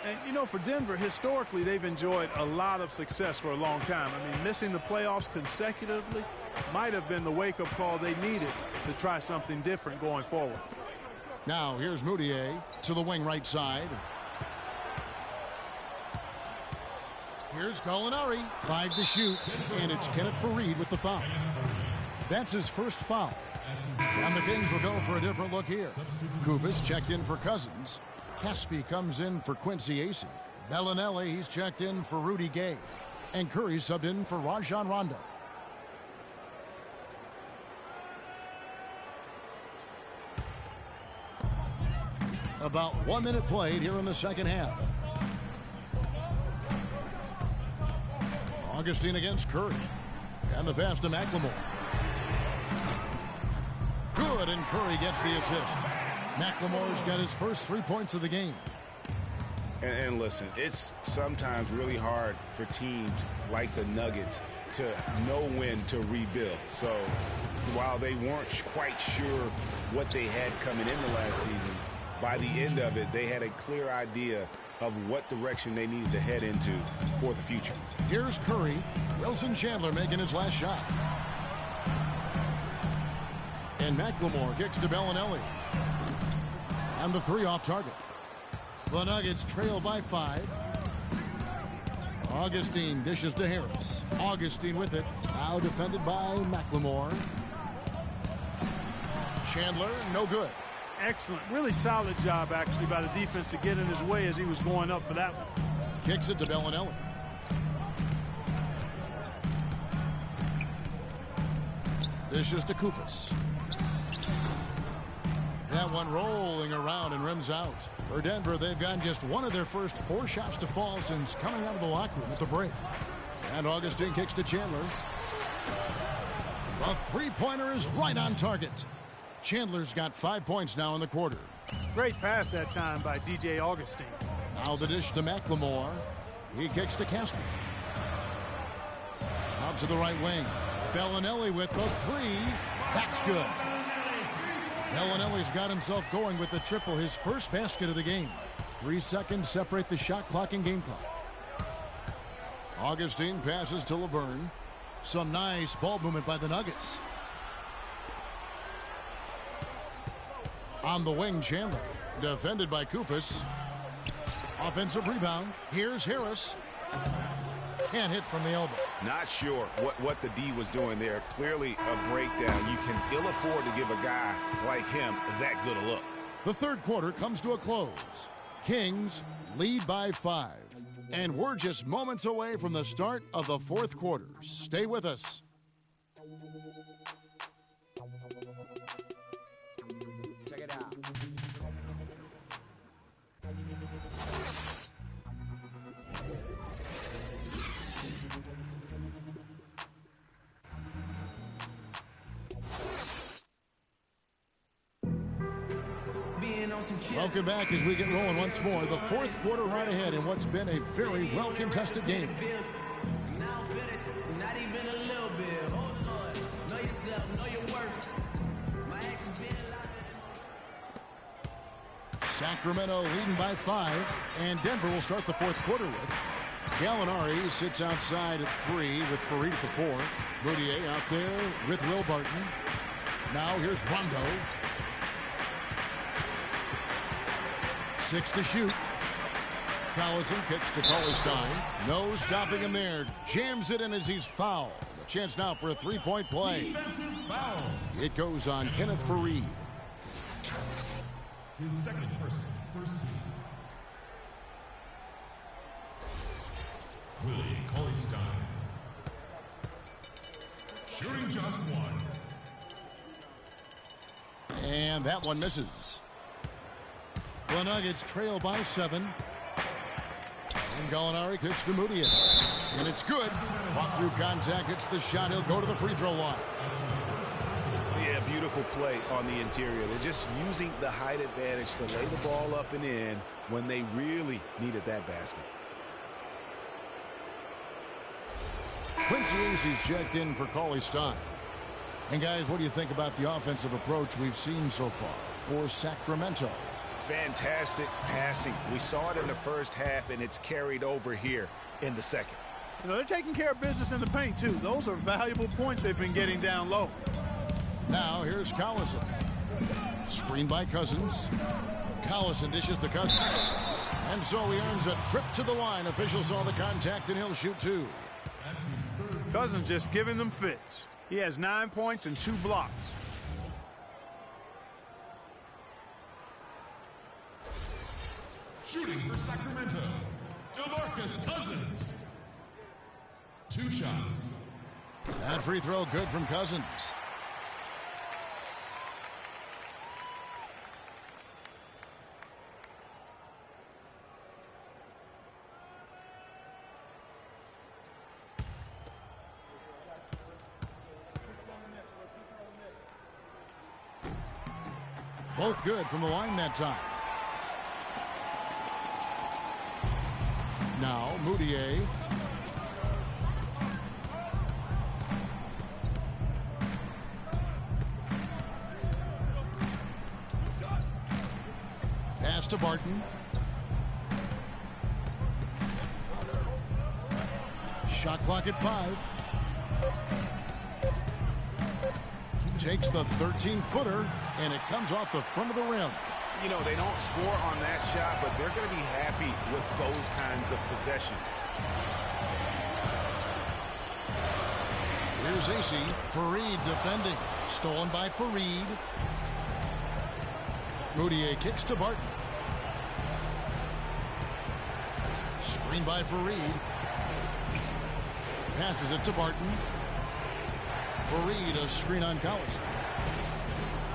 And, you know, for Denver, historically, they've enjoyed a lot of success for a long time. I mean, missing the playoffs consecutively might have been the wake-up call they needed to try something different going forward. Now, here's Mudiay to the wing right side. Here's Gallinari. 5 to shoot, and it's Kenneth Faried with the foul. That's his first foul. And the Kings will go for a different look here. Kufis checked in for Cousins. Caspi comes in for Quincy Acey. Bellinelli, he's checked in for Rudy Gay. And Curry subbed in for Rajon Rondo. About 1 minute played here in the second half. Augustine against Curry. And the pass to McLemore. Good, and Curry gets the assist. McLemore's got his first 3 points of the game. And listen, it's sometimes really hard for teams like the Nuggets to know when to rebuild. So while they weren't quite sure what they had coming into last season, by the end of it, they had a clear idea of what direction they needed to head into for the future. Here's Curry. Wilson Chandler making his last shot. And McLemore kicks to Bellinelli. And the 3 off target. The Nuggets trail by 5. Augustine dishes to Harris. Augustine with it. Now defended by McLemore. Chandler, no good. Excellent. Really solid job, actually, by the defense to get in his way as he was going up for that one. Kicks it to Bellinelli. Dishes to Kufis. That one rolling around and rims out. For Denver, they've gotten just one of their first 4 shots to fall since coming out of the locker room at the break. And Augustine kicks to Chandler. The three-pointer is right on target. Chandler's got 5 points now in the quarter. Great pass that time by DJ Augustine. Now the dish to McLemore. He kicks to Caspi. Out to the right wing. Bellinelli with the 3. That's good. Bellinelli's got himself going with the triple, his first basket of the game. 3 seconds separate the shot clock and game clock. Augustine passes to Laverne. Some nice ball movement by the Nuggets. On the wing, Chandler. Defended by Kufis. Offensive rebound. Here's Harris. Can't hit from the elbow. Not sure what the D was doing there. Clearly a breakdown. You can ill afford to give a guy like him that good a look. The third quarter comes to a close. Kings lead by 5. And we're just moments away from the start of the fourth quarter. Stay with us. Check it out. Welcome back as we get rolling once more. The fourth quarter right ahead in what's been a very well-contested game. Not even a little bit. Oh Lord, know yourself, know your worth. My actions being Sacramento leading by 5, and Denver will start the fourth quarter with. Gallinari sits outside at 3 with Farid at the 4. Moutier out there with Will Barton. Now here's Rondo. 6 to shoot. Collison kicks to Cauley-Stein. No stopping him there. Jams it in as he's fouled. A chance now for a three-point play. Foul. It goes on Kenneth Farid. His second person, first team. Willie Cauley-Stein. Shooting just one. And that one misses. The Nuggets trail by 7. And Gallinari kicks to Moutier. And it's good. Fought through contact. It's the shot. He'll go to the free throw line. Yeah, beautiful play on the interior. They're just using the height advantage to lay the ball up and in when they really needed that basket. Quincy Aces checked in for Cauley-Stein. And guys, what do you think about the offensive approach we've seen so far for Sacramento? Fantastic passing. We saw it in the first half, and it's carried over here in the second. You know, they're taking care of business in the paint, too. Those are valuable points they've been getting down low. Now here's Collison. Screened by Cousins. Collison dishes to Cousins. And so he earns a trip to the line. Officials saw the contact, and he'll shoot 2. Cousins just giving them fits. He has 9 points and 2 blocks. Shooting for Sacramento, DeMarcus Cousins. 2 shots. That free throw good from Cousins. Both good from the line that time. Now Moutier. Pass to Barton. Shot clock at 5. Takes the 13-footer, and it comes off the front of the rim. You know, they don't score on that shot, but they're going to be happy with those kinds of possessions. Here's AC. Farid defending. Stolen by Farid. Moutier kicks to Barton. Screen by Farid. Passes it to Barton. Farid, a screen on Collison.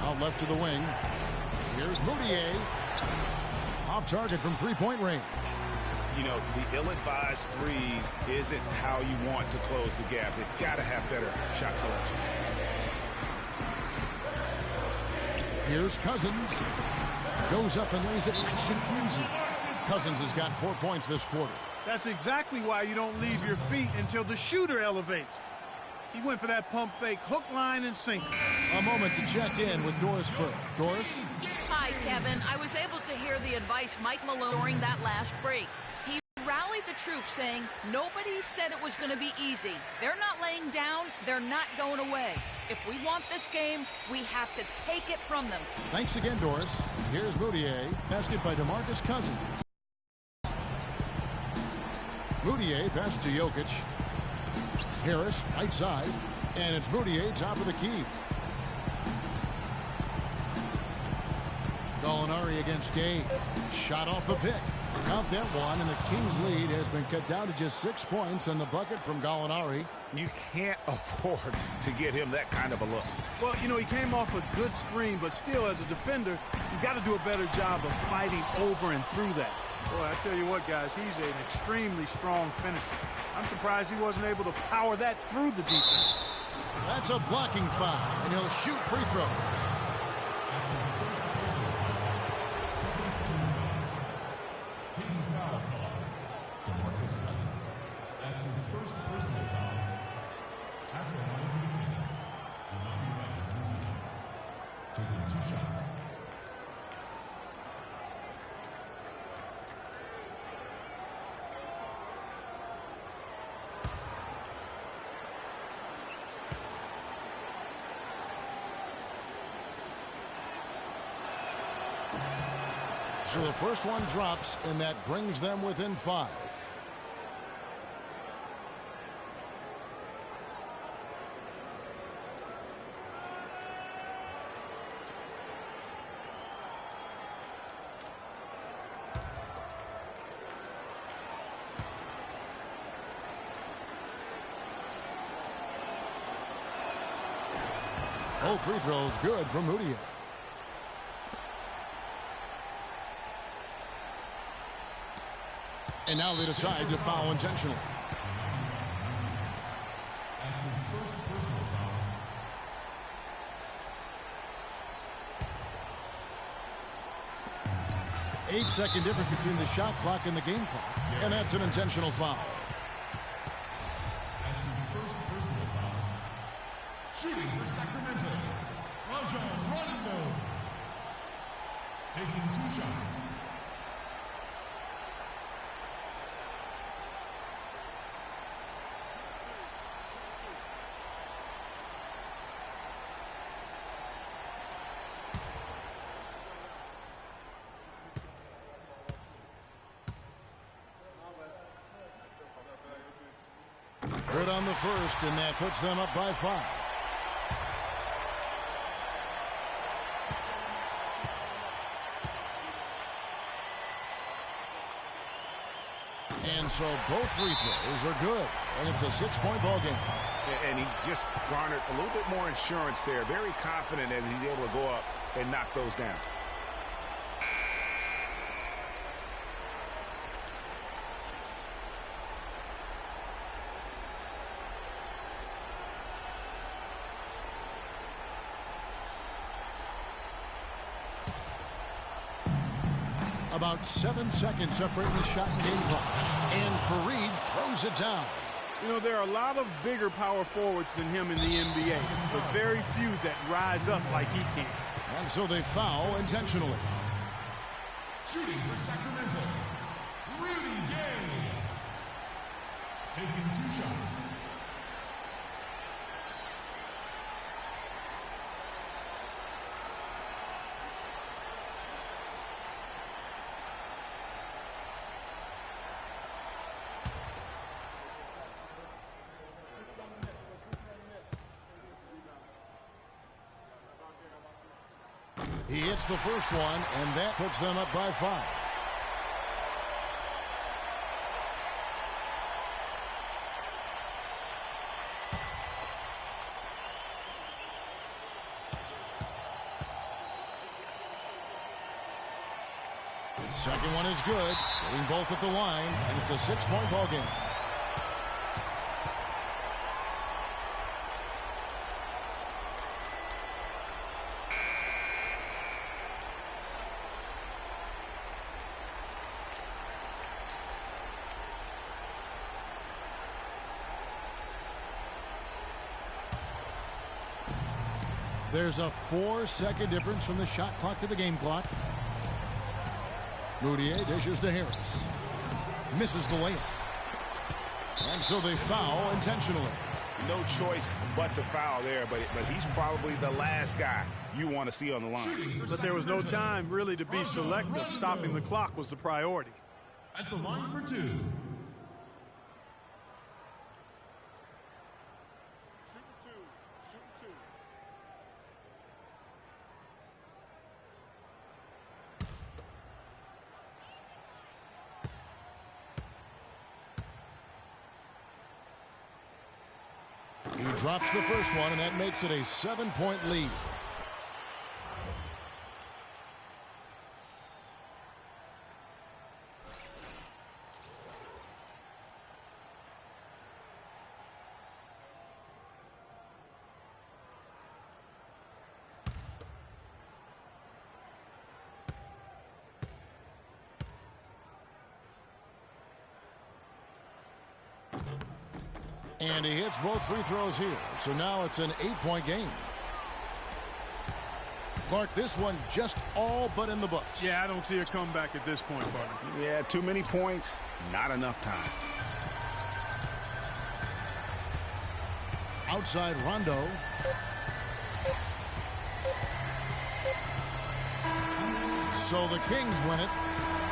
Out left to the wing. Here's Moutier. Off target from three-point range. You know, the ill-advised threes isn't how you want to close the gap. They've got to have better shot selection. Here's Cousins. Goes up and lays it nice and easy. Cousins has got 4 points this quarter. That's exactly why you don't leave your feet until the shooter elevates. He went for that pump fake, hook, line, and sinker. A moment to check in with Doris Burke. Doris? Hi, Kevin. I was able to hear the advice Mike Malone during that last break. He rallied the troops saying, nobody said it was going to be easy. They're not laying down. They're not going away. If we want this game, we have to take it from them. Thanks again, Doris. Here's Moutier. Basket by DeMarcus Cousins. Moutier pass to Jokic. Harris, right side. And it's Moutier, top of the key. Gallinari against Gay. Shot off the pick. Count that one, and the Kings' lead has been cut down to just 6 points on the bucket from Gallinari. You can't afford to get him that kind of a look. Well, you know, he came off a good screen, but still, as a defender, you've got to do a better job of fighting over and through that. Boy, I tell you what, guys, he's an extremely strong finisher. I'm surprised he wasn't able to power that through the defense. That's a blocking foul, and he'll shoot free throws. Team's foul call. DeMarcus Cousins. That's his first personal foul. At the line for the Kings. Will not be right. Taking 2 shots. So the first one drops, and that brings them within 5. Both free throws good from Moutier. And now they decide to foul intentionally. That's his first personal foul. Eight-second difference between the shot clock and the game clock. And that's an intentional foul. That's his first personal foul. Shooting for Sacramento. Rajon Rondo. Taking 2 shots. Good on the first, and that puts them up by 5. And so both free throws are good, and it's a 6-point ball game. And he just garnered a little bit more insurance there. Very confident as he's able to go up and knock those down. About 7 seconds separating the shot and game clocks. And Fareed throws it down. You know, there are a lot of bigger power forwards than him in the NBA, but very few that rise up like he can. And so they foul intentionally. Shooting for Sacramento. Rudy Gay. Taking 2 shots. He hits the first one, and that puts them up by 5. The second one is good, getting both at the line, and it's a 6-point ball game. There's a 4-second difference from the shot clock to the game clock. Moutier dishes to Harris. Misses the layup. And so they foul intentionally. No choice but to foul there, but he's probably the last guy you want to see on the line. But there was no time really to be selective. Stopping the clock was the priority. At the line for 2. He drops the first one, and that makes it a 7-point lead. And he hits both free throws here. So now it's an 8-point game. Clark, this one just all but in the books. Yeah, I don't see a comeback at this point, partner. Yeah, too many points, not enough time. Outside Rondo. So the Kings win it.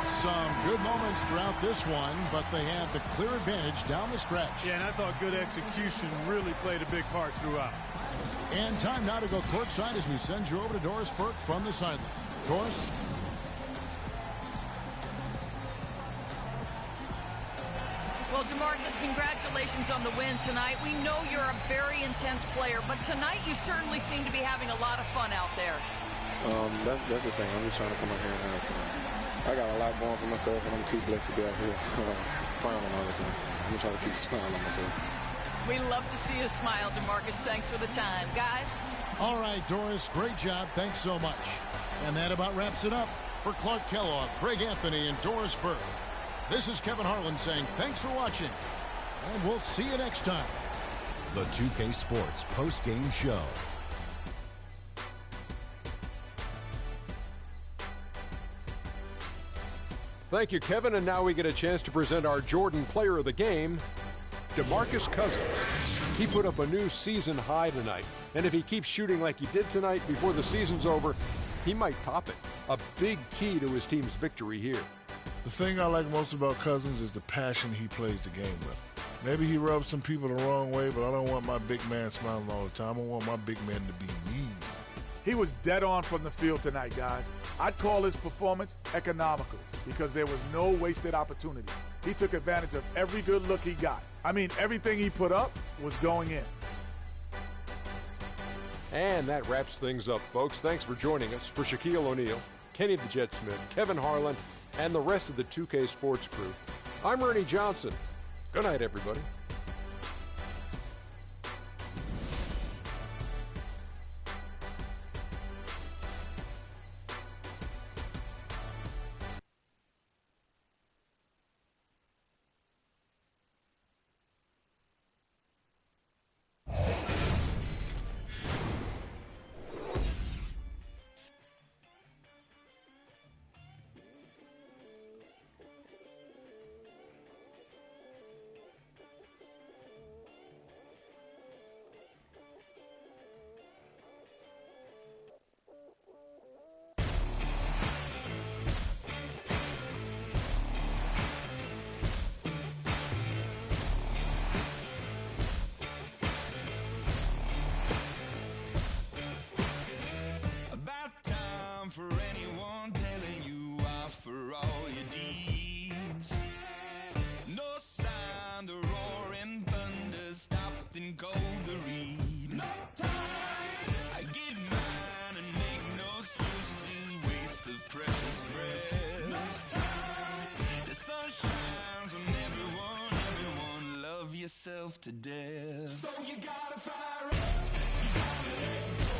Some good moments throughout this one, but they had the clear advantage down the stretch. Yeah, and I thought good execution really played a big part throughout. And time now to go courtside as we send you over to Doris Burke from the sideline. Doris? Well, DeMarcus, congratulations on the win tonight. We know you're a very intense player, but tonight you certainly seem to be having a lot of fun out there. That's the thing. I'm just trying to come out here and have fun. I got a lot going for myself, and I'm too blessed to be out here frowning all the time. So I'm going to try to keep smiling on myself. We love to see you smile, DeMarcus. Thanks for the time. Guys? All right, Doris, great job. Thanks so much. And that about wraps it up. For Clark Kellogg, Greg Anthony, and Doris Burke, this is Kevin Harlan saying thanks for watching, and we'll see you next time. The 2K Sports post-game show. Thank you, Kevin. And now we get a chance to present our Jordan Player of the Game, DeMarcus Cousins. He put up a new season high tonight. And if he keeps shooting like he did tonight before the season's over, he might top it. A big key to his team's victory here. The thing I like most about Cousins is the passion he plays the game with. Maybe he rubs some people the wrong way, but I don't want my big man smiling all the time. I want my big man to be mean. He was dead on from the field tonight, guys. I'd call his performance economical because there was no wasted opportunities. He took advantage of every good look he got. I mean, everything he put up was going in. And that wraps things up, folks. Thanks for joining us. For Shaquille O'Neal, Kenny the Jet Smith, Kevin Harlan, and the rest of the 2K Sports crew, I'm Ernie Johnson. Good night, everybody. For anyone telling you off for all your deeds. No sign the roaring thunder stopped and cold to read. No time. I get mine and make no excuses, waste of precious breath. No time. The sun shines on everyone, love yourself to death. So you gotta fire up. You gotta let go.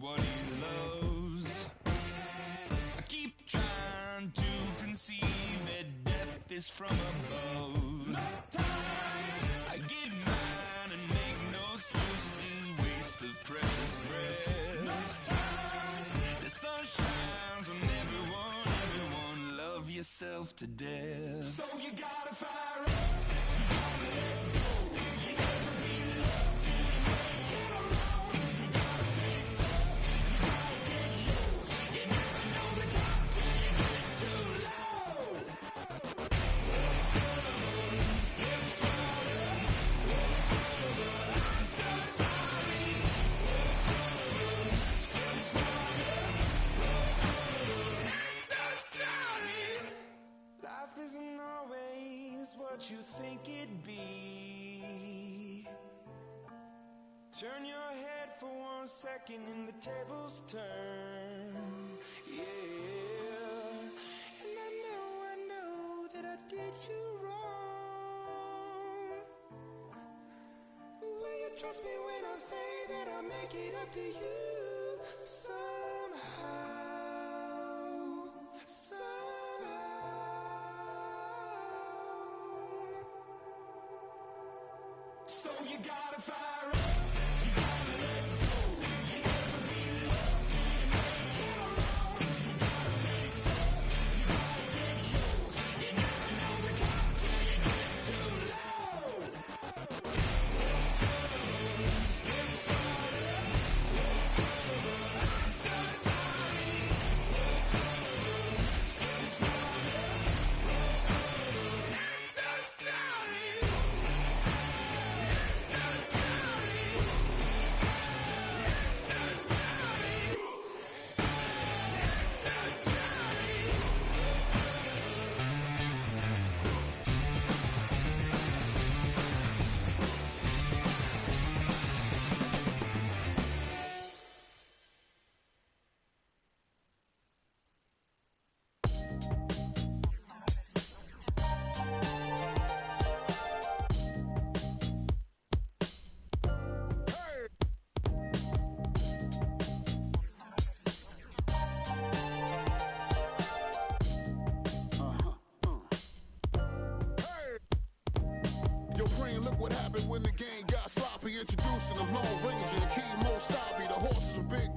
What he loves. I keep trying to conceive that death is from above. No time. I get mine and make no excuses, waste of precious breath. No time. The sun shines on everyone, love yourself to death. So you gotta fire up. What you think it'd be. Turn your head for 1 second and the tables turn. Yeah. And I know that I did you wrong. Will you trust me when I say that I'll make it up to you somehow? So you gotta fire up. You gotta let go. You never be loved. You never wrong. You gotta face up. You gotta get low. You never know the top till you get too low. I'm so sorry. Yo, Cream, look what happened when the game got sloppy. Introducing the Lone Ranger, the Kimo Sabi. The horses were big,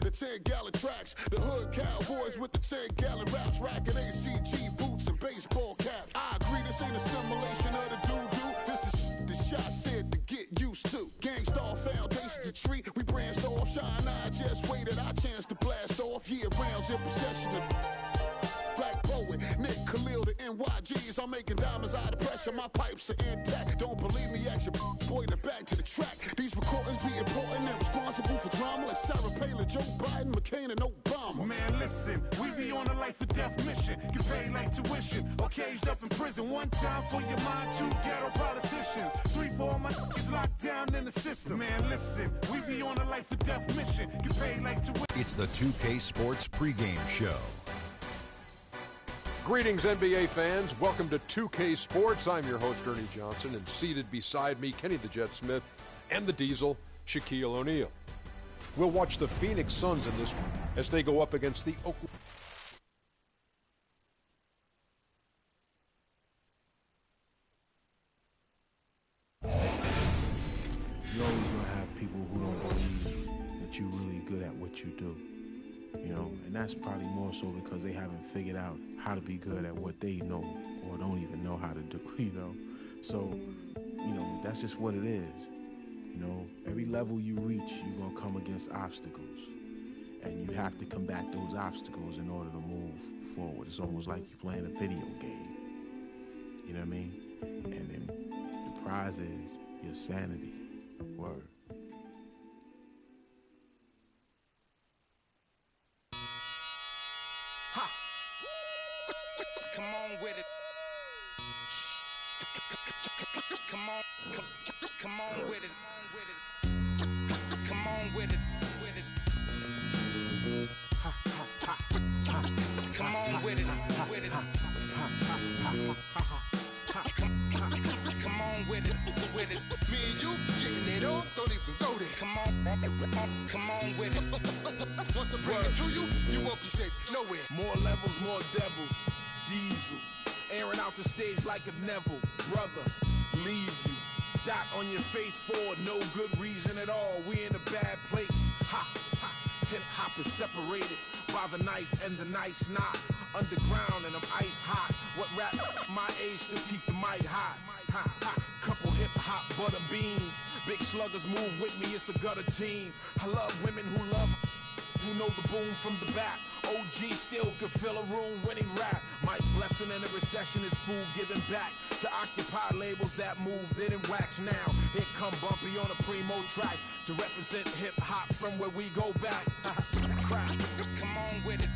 the 10-gallon tracks. The hood cowboys with the 10-gallon raps. Racking ACG boots and baseball caps. I agree, this ain't a simulation of the doo-doo. This is the shot said to get used to. Gangstar foundation to treat. We branched off, shine eye, just waited our chance to blast off. Year rounds in possession of Black Poet, Nick Khalil, the NYGs. I'm making diamonds out of pressure. My pipes are intact. Don't believe me? Ask your boy in the back to the track. These recordings be important and responsible for drama like Sarah Palin, Joe Biden, McCain, and Obama. Man, listen, we be on a life or death mission. Get paid like tuition or caged up in prison. One time for your mind, 2 ghetto politicians. 3 for all my niggas locked down in the system. Man, listen, we be on a life or death mission. Get paid like tuition. It's the 2K Sports pregame show. Greetings, NBA fans. Welcome to 2K Sports. I'm your host, Ernie Johnson, and seated beside me, Kenny the Jet Smith, and the Diesel, Shaquille O'Neal. We'll watch the Phoenix Suns in this one as they go up against the Oklahoma. You're always going to have people who don't believe that you're really good at what you do. You know, and that's probably more so because they haven't figured out how to be good at what they know or don't even know how to do, you know. So, you know, that's just what it is. You know, every level you reach, you're going to come against obstacles. And you have to combat those obstacles in order to move forward. It's almost like you're playing a video game. You know what I mean? And then the prize is your sanity. Word. Come on with it. Come on, come on with it. Come on with it. Come on with it. Come on with it. Me and you getting it on, don't even go there. Come on with it. Once I bring it to you, you won't be safe nowhere. More levels, more devils. Diesel, airing out the stage like a Neville. Brother, leave you. Dot on your face for no good reason at all. We in a bad place. Ha, ha. Hip hop is separated by the nice and the nice not. Underground and I'm ice hot. What rap my age to keep the mic hot? Ha, ha. Couple hip hop butter beans. Big sluggers move with me, it's a gutter team. I love women who know the boom from the back. OG still could fill a room when he rap. Mike Blessing in a recession is food giving back to occupy labels that move, didn't wax now. Here come Bumpy on a primo track to represent hip hop from where we go back. Crack. Come on with it.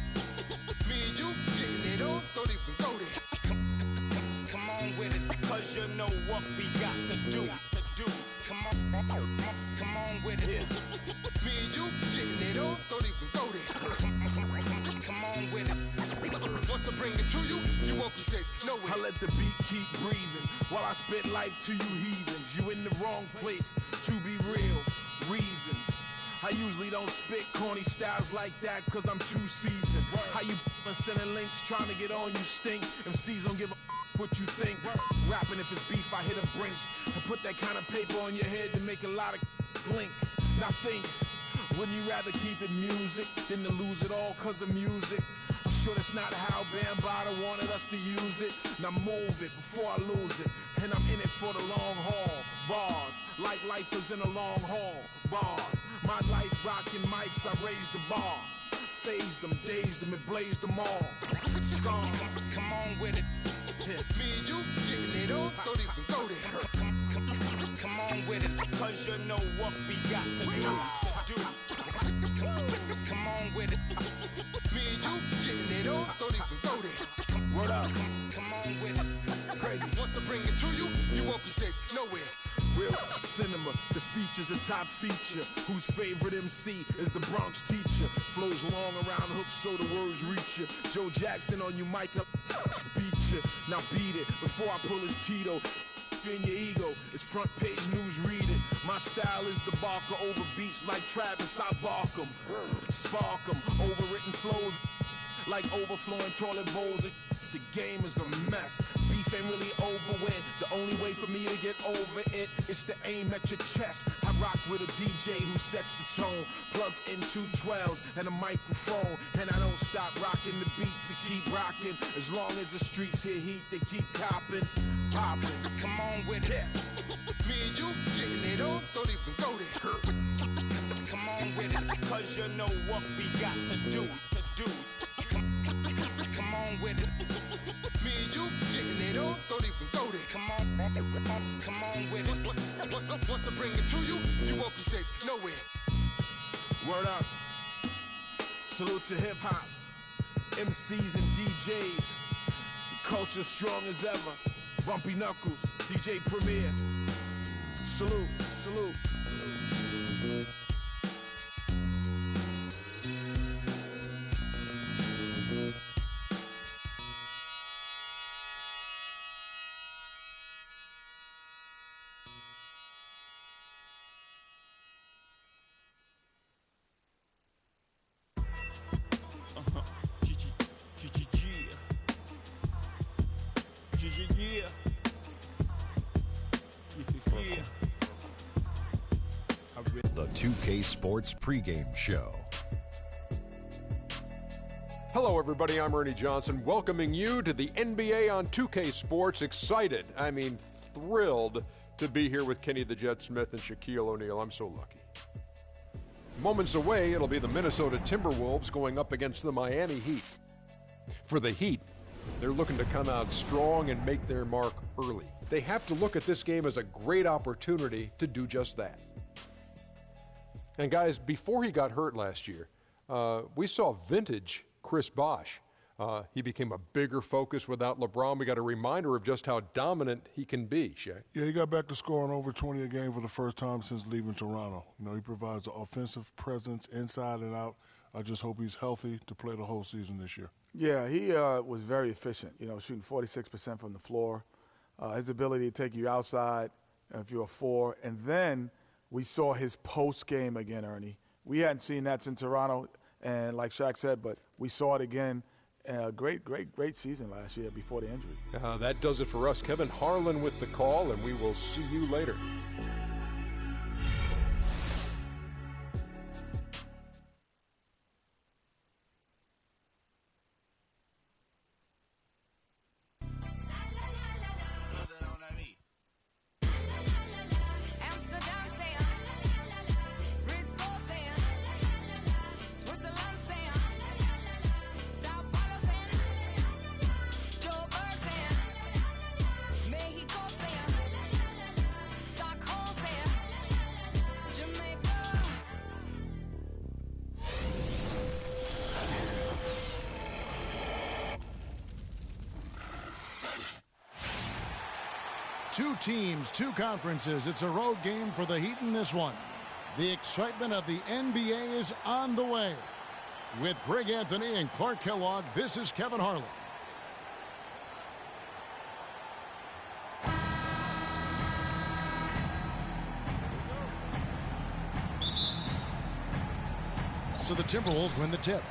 Me and you getting it on, don't even go there. Come on with it. Cause you know what we got to do. Come on with it. Me and you getting it on, don't even go there. Come on with it. Once I bring it to you, you won't be safe nowhere. I let the beat keep breathing while I spit life to you heathens. You in the wrong place, to be real, reasons. I usually don't spit corny styles like that cause I'm too seasoned. How you sending links trying to get on you stink. MCs don't give a what you think. Rapping if it's beef, I hit a brinks and put that kind of paper on your head to make a lot of blink. Now think, wouldn't you rather keep it music than to lose it all cause of music? I'm sure that's not how Bambaataa wanted us to use it. Now move it before I lose it. And I'm in it for the long haul. Bars, like lifers in a long haul. Bar, my life rocking mics, I raised the bar. Phased them, dazed them, and blazed them all. Scar, come on with it. Me and you getting it on, don't even go there. Come on with it, cause you know what we got to do. Come on with it. Me and you getting it on, don't even go there. Word up. Come on with it. Crazy. Once I bring it to you, you won't be safe nowhere. Real cinema, the feature's a top feature. Whose favorite MC is the Bronx teacher? Flows long around hooks so the words reach you. Joe Jackson on you, mic up, beat you. Now beat it before I pull his Tito. In your ego, it's front page news, read it. My style is the barker over beats like Travis, I bark 'em. Spark 'em, overwritten flows like overflowing toilet bowls. The game is a mess. Beef ain't really over with. The only way for me to get over it is to aim at your chest. I rock with a DJ who sets the tone, plugs in 212s and a microphone, and I don't stop rocking the beats and keep rocking. As long as the streets hear heat, they keep copping, popping. Come on with it. Me and you getting it on, don't even go there. Come on with it, cause you know what we got to do. Come on with it. Me and you getting it on, don't even go there. Come on with it. Once I bring it to you, you won't be safe nowhere. Word up. Salute to hip hop, MCs and DJs. Culture strong as ever. Bumpy Knuckles, DJ Premier. Salute, salute. The 2K Sports pregame show. Hello, everybody. I'm Ernie Johnson, welcoming you to the NBA on 2K Sports. Excited, thrilled to be here with Kenny the Jet Smith and Shaquille O'Neal. I'm so lucky. Moments away, it'll be the Minnesota Timberwolves going up against the Miami Heat. For the Heat, they're looking to come out strong and make their mark early. They have to look at this game as a great opportunity to do just that. And guys, before he got hurt last year, we saw vintage Chris Bosh. He became a bigger focus without LeBron. We got a reminder of just how dominant he can be, Shaq. Yeah, he got back to scoring over 20 a game for the first time since leaving Toronto. You know, he provides an offensive presence inside and out. I just hope he's healthy to play the whole season this year. Yeah, he was very efficient, shooting 46% from the floor. His ability to take you outside if you're a four. And then we saw his post game again, Ernie. We hadn't seen that since Toronto, and like Shaq said, but we saw it again. Great season last year before the injury. That does it for us. Kevin Harlan with the call, and we will see you later. Stockholm Two teams, two conferences. It's a road game for the Heat in this one. The excitement of the NBA is on the way. With Greg Anthony and Clark Kellogg, this is Kevin Harlan. So the Timberwolves win the tip.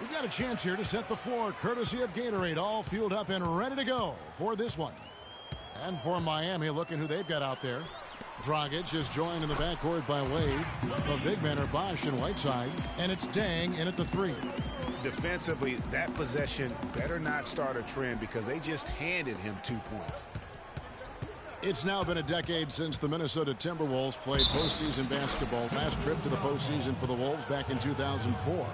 We've got a chance here to set the floor, courtesy of Gatorade, all fueled up and ready to go for this one. And for Miami, looking who they've got out there. Dragic is joined in the backcourt by Wade. The big men are Bosch and Whiteside, and it's Dang in at the 3. Defensively, that possession better not start a trend because they just handed him 2 points. It's now been a decade since the Minnesota Timberwolves played postseason basketball. Last trip to the postseason for the Wolves back in 2004. Wow,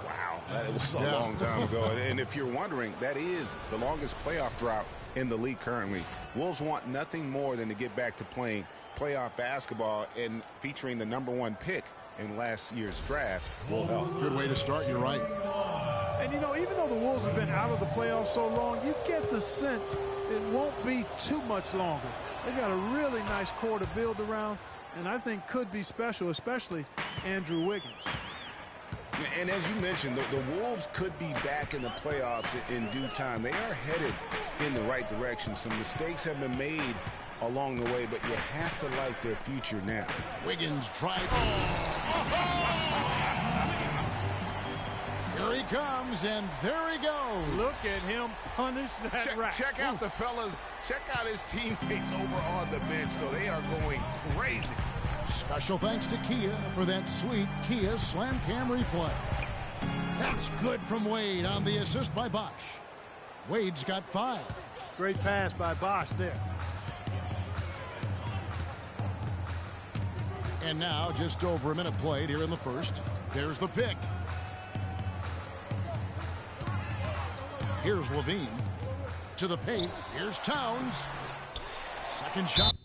that was a long time ago. And if you're wondering, that is the longest playoff drought in the league currently. Wolves want nothing more than to get back to playing playoff basketball, and featuring the #1 pick in last year's draft will help. Good way to start, you're right. And, you know, even though the Wolves have been out of the playoffs so long, you get the sense it won't be too much longer. They've got a really nice core to build around, and I think could be special, especially Andrew Wiggins. And as you mentioned, the Wolves could be back in the playoffs in due time. They are headed in the right direction. Some mistakes have been made along the way, but you have to like their future now. Wiggins tried. Here he comes, and there he goes. Look at him punish that rack. Check out the fellas. Check out his teammates over on the bench. So they are going crazy. Special thanks to Kia for that sweet Kia Slam Cam replay. That's good from Wade on the assist by Bosch. Wade's got 5. Great pass by Bosch there. And now just over a minute played here in the first. There's the pick. Here's Levine to the paint. Here's Towns. Second shot.